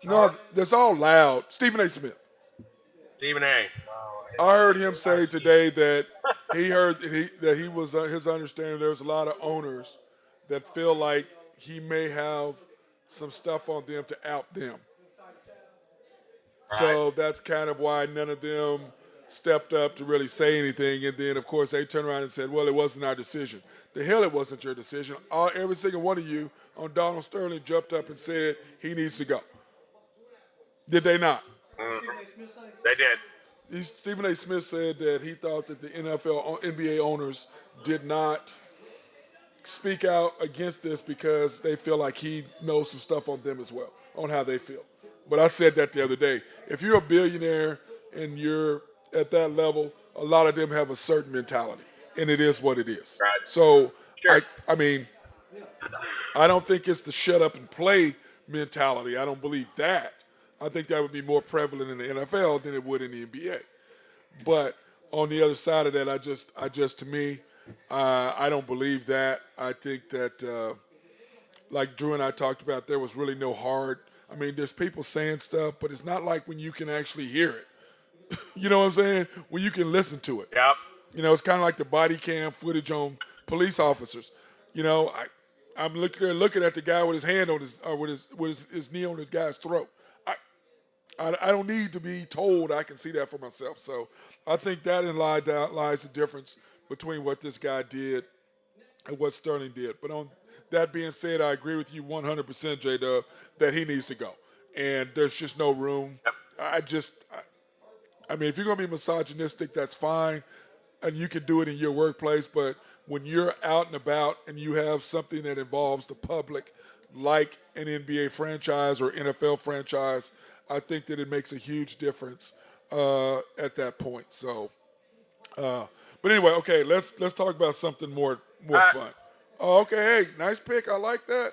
No, that's all loud. Stephen A. Smith. Stephen A. I heard him say today that he was his understanding there's a lot of owners that feel like he may have some stuff on them to out them. So that's kind of why none of them stepped up to really say anything. And then, of course, they turned around and said, well, it wasn't our decision. The hell it wasn't your decision. Every single one of you on Donald Sterling jumped up and said he needs to go. Did they not? They did. Stephen A. Smith said that he thought that the NBA owners did not speak out against this because they feel like he knows some stuff on them as well, on how they feel. But I said that the other day. If you're a billionaire and you're at that level, a lot of them have a certain mentality, and it is what it is. Right. So, Sure. I mean, I don't think it's the shut up and play mentality. I don't believe that. I think that would be more prevalent in the NFL than it would in the NBA. But on the other side of that, I just to me, I don't believe that. I think that, like Drew and I talked about, there was really no hard. I mean, there's people saying stuff, but it's not like when you can actually hear it. You know what I'm saying? When you can listen to it. Yep. It's kind of like the body cam footage on police officers. I'm looking at the guy with his hand on his knee on his guy's throat. I don't need to be told. I can see that for myself. So I think that lies the difference between what this guy did and what Sterling did. But on that being said, I agree with you 100%, J-Dub, that he needs to go. And there's just no room. I mean, if you're going to be misogynistic, that's fine. And you can do it in your workplace. But when you're out and about and you have something that involves the public, like an NBA franchise or NFL franchise, I think that it makes a huge difference at that point. So, But anyway, okay, let's talk about something more fun. Oh, okay, hey, nice pick. I like that.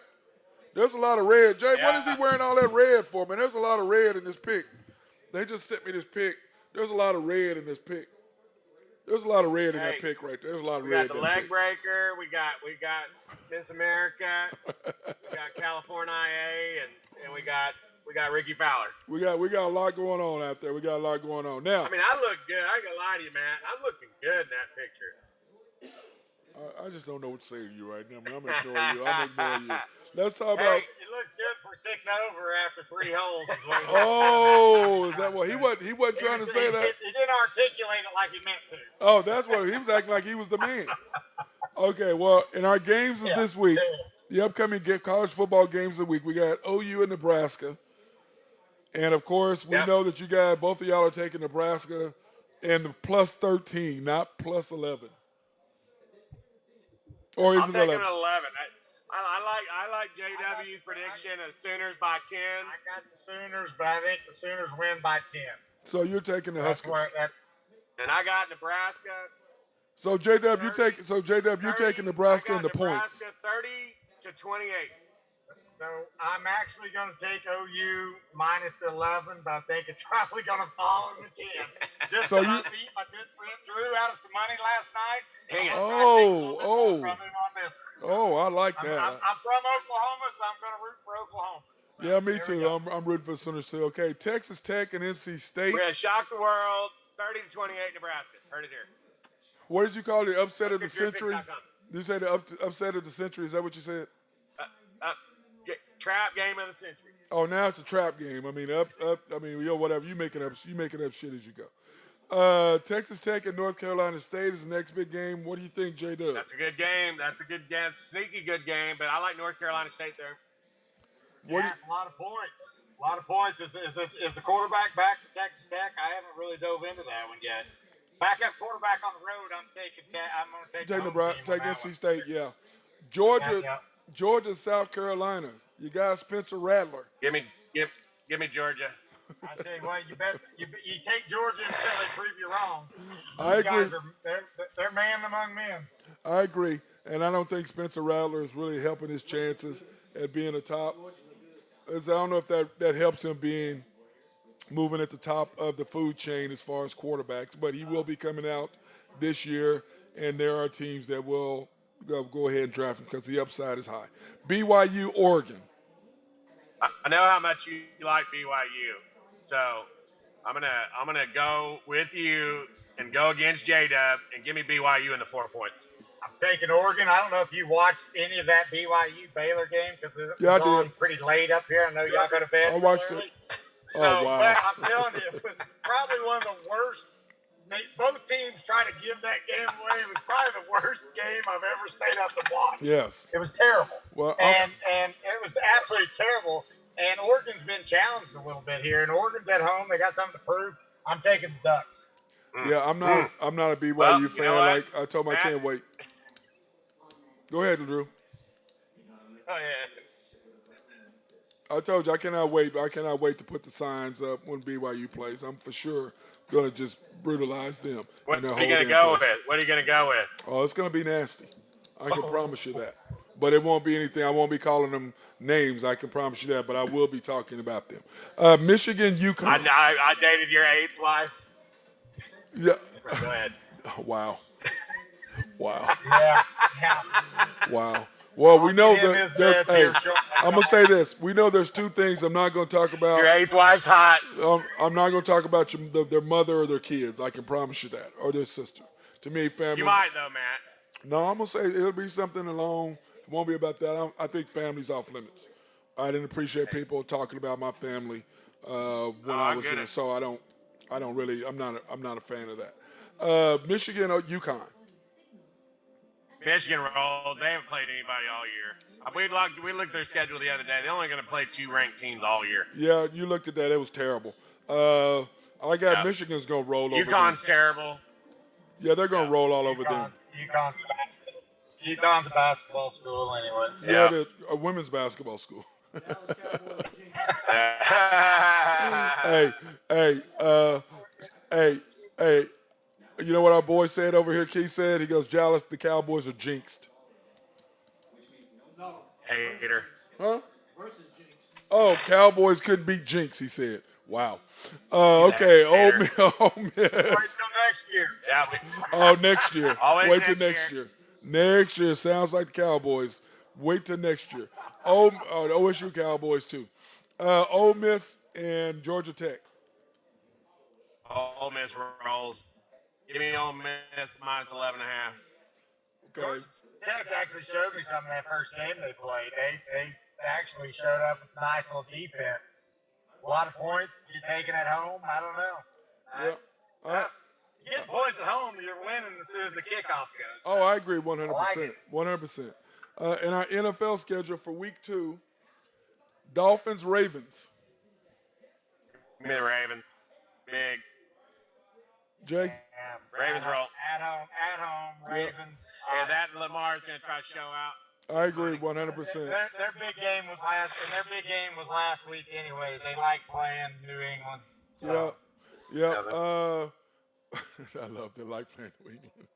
There's a lot of red. Jay, what is he wearing all that red for, man? There's a lot of red in this pick. They just sent me this pick. There's a lot of red in this pick. There's a lot of red in that pick right there. There's a lot of We red got the in that leg pick. breaker. We got Miss America. We got California IA, and we got Ricky Fowler. We got a lot going on out there. We got a lot going on. Now, I mean, I look good. I ain't gonna lie to you, man. I'm looking good in that picture. I just don't know what to say to you right now, man. I'm ignoring you. I'm ignoring you. Let's talk about. Hey, it looks good for 6 over after 3 holes. Is what he Oh, is that what he wasn't trying to say that? He didn't articulate it like he meant to. Oh, that's what he was acting like he was the man. Okay, well, in our games of this week, the upcoming college football games of the week, we got OU and Nebraska. And of course, we know that you guys, both of y'all are taking Nebraska and the plus 13, not plus 11. Or is I'll it take 11? an 11. I like JW's prediction of Sooners by 10. I got the Sooners, but I think the Sooners win by 10. So you're taking the That's Huskers. where And I got Nebraska. So JW, you're taking Nebraska in the points. Nebraska 30-28. So I'm actually going to take OU minus the 11, but I think it's probably going to fall in the 10. Just So so you- I beat my good friend Drew out of some money last night. Dang it. Oh. From him on this one. Oh, I like I'm that. from Oklahoma, so I'm going to root for Oklahoma. So Yeah, me there we too. go. I'm rooting for the Sooners too. Okay, Texas Tech and NC State. We're going to shock the world. 30-28 Nebraska. Heard it here. What did you call it? The upset of the century? Picks.com. Did you say the upset of the century? Is that what you said? Trap game of the century. Oh, now it's a trap game. I mean, whatever. You making up shit as you go. Texas Tech and North Carolina State is the next big game. What do you think, J Dub? That's a good game. That's a good game. Sneaky good game, but I like North Carolina State there. It's a lot of points. A lot of points. Is the quarterback back to Texas Tech? I haven't really dove into that one yet. Backup quarterback on the road. I'm going to take the home Nebraska, team on take that NC one. State, yeah. Georgia, Yeah. Georgia, South Carolina. You got Spencer Rattler. Give me Georgia. I tell you what, you take Georgia until they prove you wrong. I These guys agree. they're man among men. I agree, and I don't think Spencer Rattler is really helping his chances at being a top. As I don't know if that helps him moving at the top of the food chain as far as quarterbacks, but he will be coming out this year, and there are teams that will go ahead and draft him because the upside is high. BYU, Oregon. I know how much you like BYU, so I'm gonna go with you and go against J-Dub and give me BYU in the 4 points. I'm taking Oregon. I don't know if you watched any of that BYU Baylor game because it Yeah, I was on did. pretty late up here. I know y'all go to bed. I watched early. it. So, Oh, wow. but I'm telling you, it was probably one of the worst. Both teams tried to give that game away. It was probably the worst game I've ever stayed up to watch. Yes. It was terrible. Well, and it was absolutely terrible. And Oregon's been challenged a little bit here. And Oregon's at home. They got something to prove. I'm taking the Ducks. Yeah, I'm not a BYU Well, you fan. know what, Like I told him, I Matt? can't wait. Go ahead, Drew. Oh yeah. I told you I cannot wait. I cannot wait to put the signs up when BYU plays. I'm for sure gonna just brutalize them. What in their are you whole gonna damn go place. with? What are you gonna go with? Oh, it's gonna be nasty. I can promise you that. But it won't be anything. I won't be calling them names. I can promise you that. But I will be talking about them. Michigan, UConn. I dated your 8th wife. Yeah. Go ahead. Oh, wow. Wow. Yeah. Wow. Well, we know Him that. is dead Hey, here shortly. I'm gonna say this. We know there's two things I'm not gonna talk about. Your 8th wife's hot. I'm not going to talk about their mother or their kids. I can promise you that, or their sister. To me, family. You might though, Matt. No, I'm going to say it'll be something along. It won't be about that. I think family's off limits. I didn't appreciate people talking about my family when I was in it, so I don't really. I'm not a fan of that. Michigan or UConn. Michigan rolled. They haven't played anybody all year. We looked at their schedule the other day. They're only going to play 2 ranked teams all year. Yeah, you looked at that. It was terrible. I got Michigan's going to roll over them. UConn's terrible. Yeah, they're going to roll all over them. UConn's a basketball school anyways. Yeah, they're a women's basketball school. hey, You know what our boy said over here? Keith said, he goes, Dallas, the Cowboys are jinxed. No. Hater. Huh? Versus Jinx. Oh, Cowboys couldn't beat Jinx, he said. Wow. Yeah, Okay, Ole hater. Miss. Ole Wait Miss. till next year. Yeah, Oh, next year. Always Wait till next next year. year. Next year sounds like the Cowboys. Wait till next year. The OSU Cowboys too. Ole Miss and Georgia Tech. Ole Miss rolls. Give me Ole Miss minus 11.5. Okay. Tech actually showed me something that first game they played. They actually showed up with a nice little defense. A lot of points you taking at home. I don't know. Yeah. It's tough. You get points at home, you're winning as soon as the kickoff goes. Oh, I agree 100%. I like it. 100%. In our NFL schedule for week 2, Dolphins, Ravens. Give me the Ravens. Big. Jay? Yeah, Ravens roll. At home, Ravens. And that Lamar's going to try to show out. I agree 100%. Their big game was last week anyways. They like playing New England. So. Yeah. I love they like playing New England.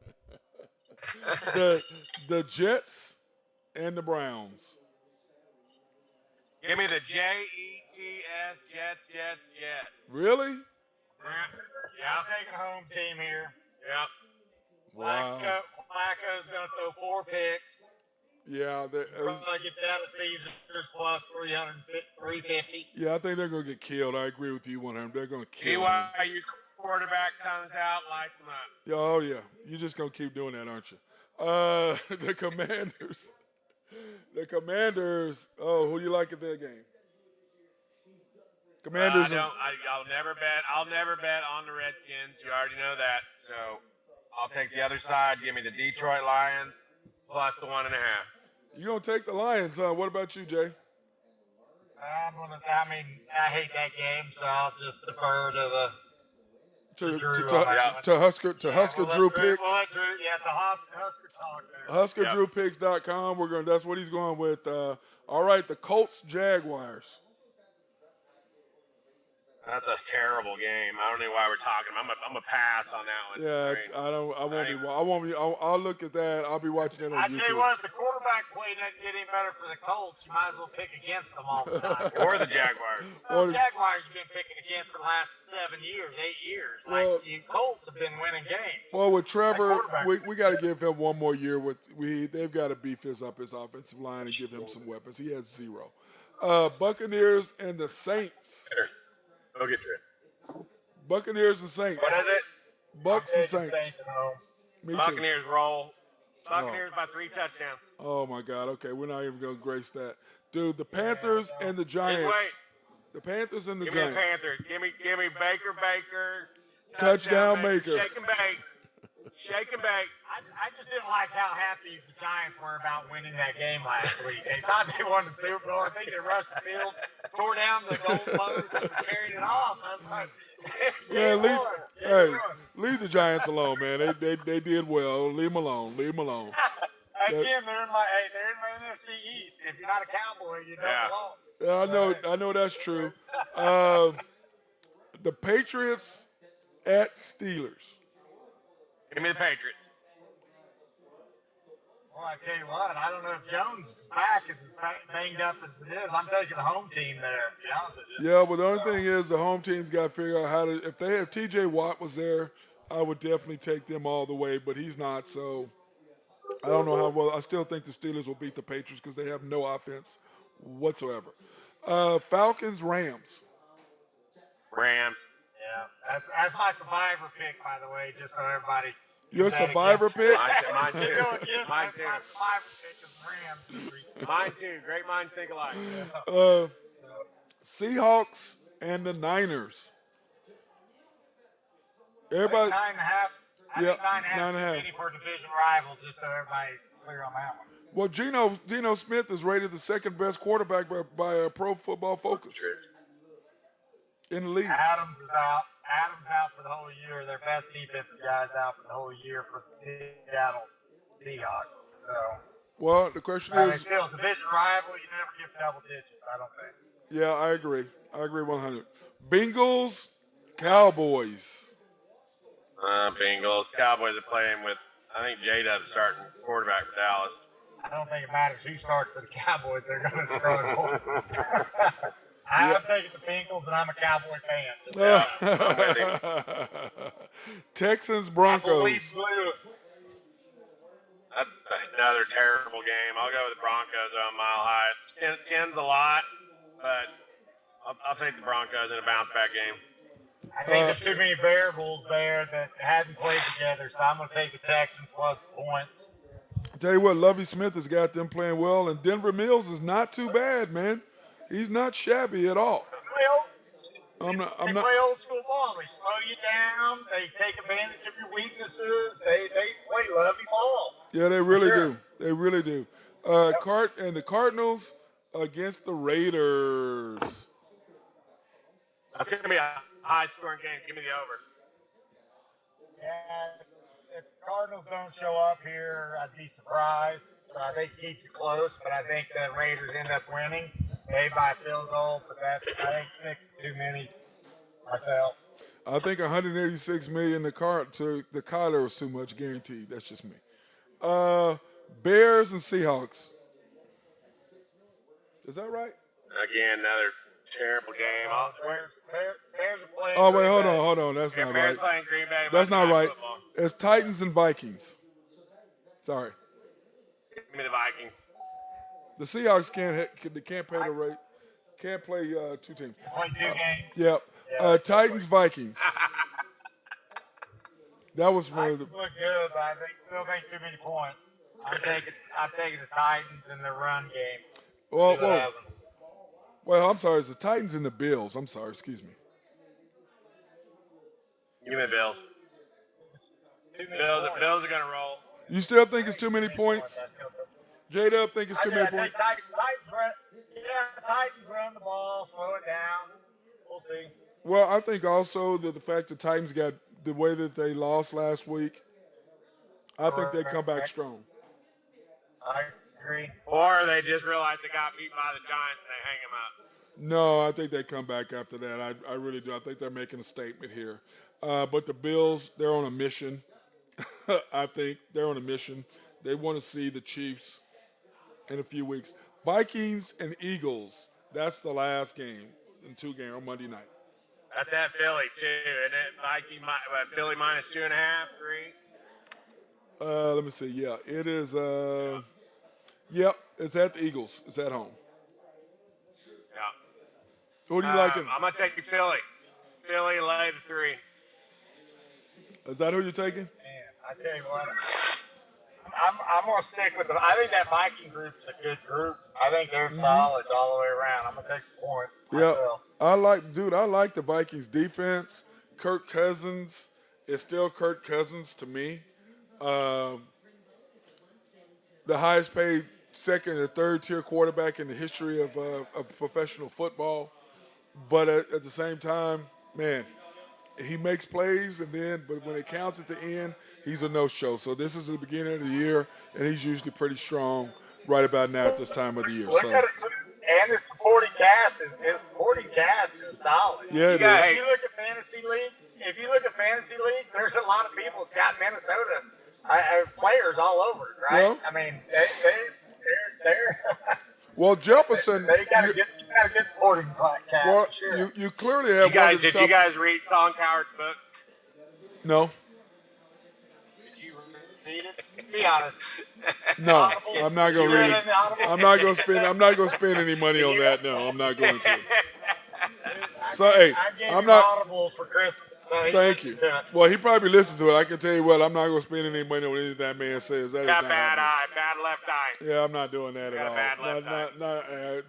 the Jets and the Browns. Give me the Jets, Jets. Really? Yeah, I'm taking a home team here. Yep. Wow. Flacco's going to throw 4 picks. Yeah, Probably get that at Caesars plus 350. yeah, I think they're going to get killed. I agree with you 100. They're going to kill them. BYU quarterback comes out, lights them up. Oh, yeah. You're just going to keep doing that, aren't you? The Commanders. The Commanders. Oh, who do you like at their game? Commanders. I'll never bet. I'll never bet on the Redskins. You already know that. So I'll take the other side. Give me the Detroit Lions plus the 1.5. You're going to take the Lions, huh? What about you, Jay? I hate that game, so I'll just defer to the To Drew, Husker Drew Picks. We'll let Drew, the Husker talk there. HuskerDrewPicks.com. That's what he's going with. All right, the Colts Jaguars. That's a terrible game. I don't know why we're talking. I'm a pass on that one. Yeah, I'll look at that. I'll be watching that on I YouTube. tell you what, if the quarterback play doesn't get any better for the Colts, you might as well pick against them all the time. Or the Jaguars. Well, the Jaguars have been picking against for the last 8 years. You Colts have been winning games. Well, with Trevor, we got to give him one more year. They've got to beef his offensive line and give him some weapons. He has 0. Buccaneers and the Saints. Go get it. Buccaneers and Saints. What is it? Bucks and Saints. Me too. Buccaneers roll. Buccaneers by 3 touchdowns. Oh my God. Okay, we're not even going to grace that, dude. The Panthers and the Giants. The Panthers and the Give Giants. me the Panthers. Give me Baker. Touchdown maker. Shake and bake. Shake and bake. I just didn't like how happy the Giants were about winning that game last week. They thought they won the Super Bowl. I think they rushed the field, tore down the goal post, and was carrying it off. I was like, leave the Giants alone, man. They did well. Leave them alone. Again, they're in the NFC East. If you're not a Cowboy, you don't belong. Yeah, I know that's true. The Patriots at Steelers. Give me the Patriots. Well, I tell you what, I don't know if Jones' back is as banged up as it is. I'm taking the home team there, to be honest with you. Yeah, but the only thing is the home team's got to figure out how to. If T.J. Watt was there, I would definitely take them all the way, but he's not. So I don't know how well. I still think the Steelers will beat the Patriots because they have no offense whatsoever. Falcons, Rams. Rams. Yeah, that's my survivor pick, by the way, just so everybody. Your survivor pick? Mine too. Mine too. My survivor pick is Rams. Mine too. Great minds think alike. Seahawks and the Niners. Everybody. 9.5. I think 9.5 is for a division rival, just so everybody's clear on that one. Well, Geno Smith is rated the second best quarterback by Pro Football Focus in the league. Adams is out. Adams out for the whole year. Their best defensive guy's out for the whole year for the Seattle Seahawks. So, well, the question is, still division rival. You never give double digits. I don't think. Yeah, I agree. 100. Bengals, Cowboys. Bengals. Cowboys are playing with, I think J-Dub's starting quarterback for Dallas. I don't think it matters who starts for the Cowboys. They're going to struggle. Yeah. I'm taking the Bengals, and I'm a Cowboy fan. Just Texans, I believe Broncos. blue. That's another terrible game. I'll go with the Broncos on Mile High. 10's a lot, but I'll take the Broncos in a bounce back game. I think there's too many variables there that hadn't played together, so I'm going to take the Texans plus points. Tell you what, Lovie Smith has got them playing well, and Denver Mills is not too bad, man. He's not shabby at all. They play old school ball. They slow you down. They take advantage of your weaknesses. They play lovey ball. Yeah, they really do. They really do. And the Cardinals against the Raiders. That's going to be a high-scoring game. Give me the over. Yeah, if the Cardinals don't show up here, I'd be surprised. So I think it keeps it close, but I think the Raiders end up winning, maybe by a field goal. But I think 6 is too many myself. I think 186 million to the Kyler was too much guaranteed. That's just me. Bears and Seahawks. Is that right? Again, another terrible game. Bears are playing. Oh wait, hold on. That's not Bears right. playing Green Bay. That's not Monday Night right. Football. It's Titans and Vikings. Sorry. Give me the Vikings. The Seahawks can't pay the rate. Can't play two teams. Play 2 games. Yep. Titans Vikings. That was one of the. Titans look good, but I still think too many points. I'm taking the Titans in the run game. Well, I'm sorry. It's the Titans and the Bills. I'm sorry. Excuse me. Give me the Bills. Bills are going to roll. You still think it's too many points? J-Dub think it's too many points? Titans run the ball, slow it down. We'll see. Well, I think also that the fact the Titans got the way that they lost last week, I think they come back strong. I agree. Or they just realize they got beat by the Giants and they hang them up. No, I think they come back after that. I really do. I think they're making a statement here. But the Bills, they're on a mission. I think they're on a mission. They want to see the Chiefs in a few weeks. Vikings and Eagles, that's the last game in 2 games on Monday night. That's at Philly, too, isn't it? Philly minus 2.5, 3. Let me see. Yeah, it is. Yep, it's at the Eagles. It's at home. Yeah. Who do you like? I'm going to take Philly. Philly lay the 3. Is that who you're taking? Man, I tell you what, I'm going to stick with I think that Viking group's a good group. I think they're solid all the way around. I'm going to take the points myself. I like the Vikings defense. Kirk Cousins is still Kirk Cousins to me. The highest paid second or third tier quarterback in the history of professional football. But at the same time, man, he makes plays, but when it counts at the end, he's a no-show. So this is the beginning of the year, and he's usually pretty strong right about now at this time of the year. Look at his, and his supporting cast is solid. Yeah, it is. If you look at fantasy leagues, there's a lot of people that's got Minnesota players all over it, right? Well, I mean, they're well, Jefferson. they got a good supporting cast. Well, sure. you clearly have Did you guys read Colin Cowherd's book? No. Did you read it? Be honest. No, I'm not gonna read it. I'm not gonna spend any money on that. No, I'm not going to. So hey, I gave I'm him not. audibles for Christmas. So he Thank you. Well, he probably listened to it. I can tell you what, I'm not gonna spend any money on anything that man says. That is Got not bad happening. eye, bad left eye. Yeah, I'm not doing that at Got a all. bad left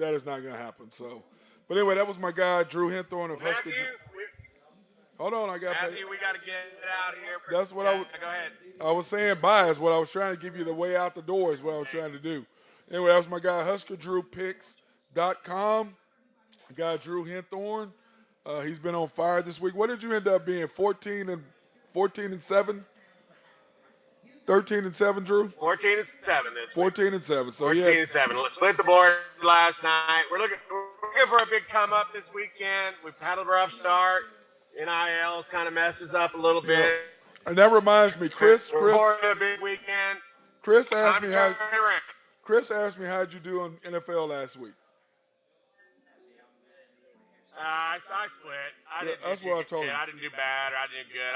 That is not gonna happen. So, but anyway, that was my guy Drew Hinthorn of Husker. Matthew, Hold on, I got. Matthew, we got to get out here. That's what I was. Go ahead. I was saying bye is what I was trying to give you the way out the door is what I was trying to do. Anyway, that was my guy HuskerDrewPicks.com. My guy Drew Hinthorn. He's been on fire this week. What did you end up being? 14 and 7? 13 and 7, Drew? 14 and 7 this week. 14 and 7. So 14 and 7. Let's split the board last night. We're looking for a big come up this weekend. We've had a rough start. NIL has kind of messed us up a little bit. And that reminds me, Chris Before the big weekend, Chris asked time me to how turn it around. Chris asked me how'd you do on NFL last week. I split. I Yeah, didn't do that's too what I good. told him. I didn't do bad or I did good.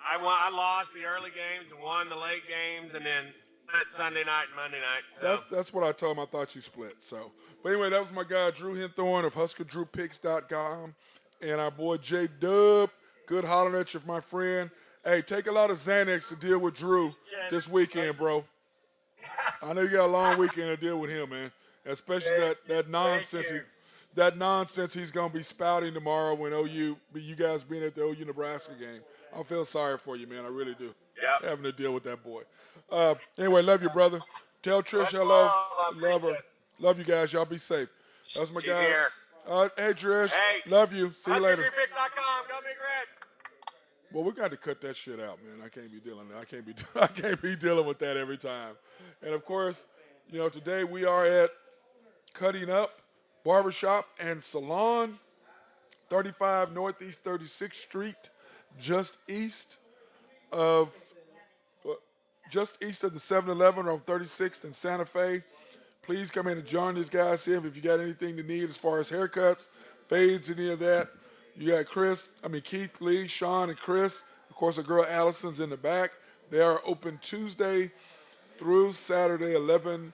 I lost the early games and won the late games, and then that Sunday night and Monday night. So That's what I told him. I thought you split. So, but anyway, that was my guy Drew Hinthorn of HuskerDrewPicks.com, and our boy J Dub. Good hollering at you, my friend. Hey, take a lot of Xanax to deal with Drew this weekend, bro. I know you got a long weekend to deal with him, man. Especially that nonsense. you. That nonsense he's gonna be spouting tomorrow when you guys being at the OU Nebraska game. I feel sorry for you, man. I really do. Yep. Having to deal with that boy. Anyway, love you, brother. Tell Trish Much hello. love. I Love her. appreciate it. Love you guys. Y'all be safe. That's my She's guy. here. Hey, Trish. Hey. Love you. See you later. HuskerDrewPicks.com. Go Big Red. Well, we got to cut that shit out, man. I can't be dealing. I can't be dealing with that every time. And of course, today we are at Cutting Up Barbershop and Salon, 35 Northeast 36th Street, just east of the 7-Eleven on 36th and Santa Fe. Please come in and join these guys. See if you got anything to need as far as haircuts, fades, any of that. You got Keith, Lee, Sean, and Chris. Of course, the girl Allison's in the back. They are open Tuesday through Saturday, 9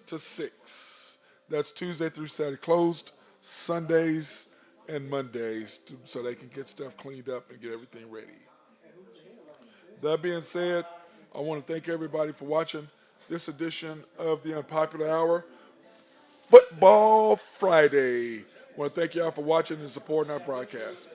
to 6. That's Tuesday through Saturday. Closed Sundays and Mondays so they can get stuff cleaned up and get everything ready. That being said, I want to thank everybody for watching this edition of the Unpopular Hour, Football Friday. I want to thank y'all for watching and supporting our broadcast.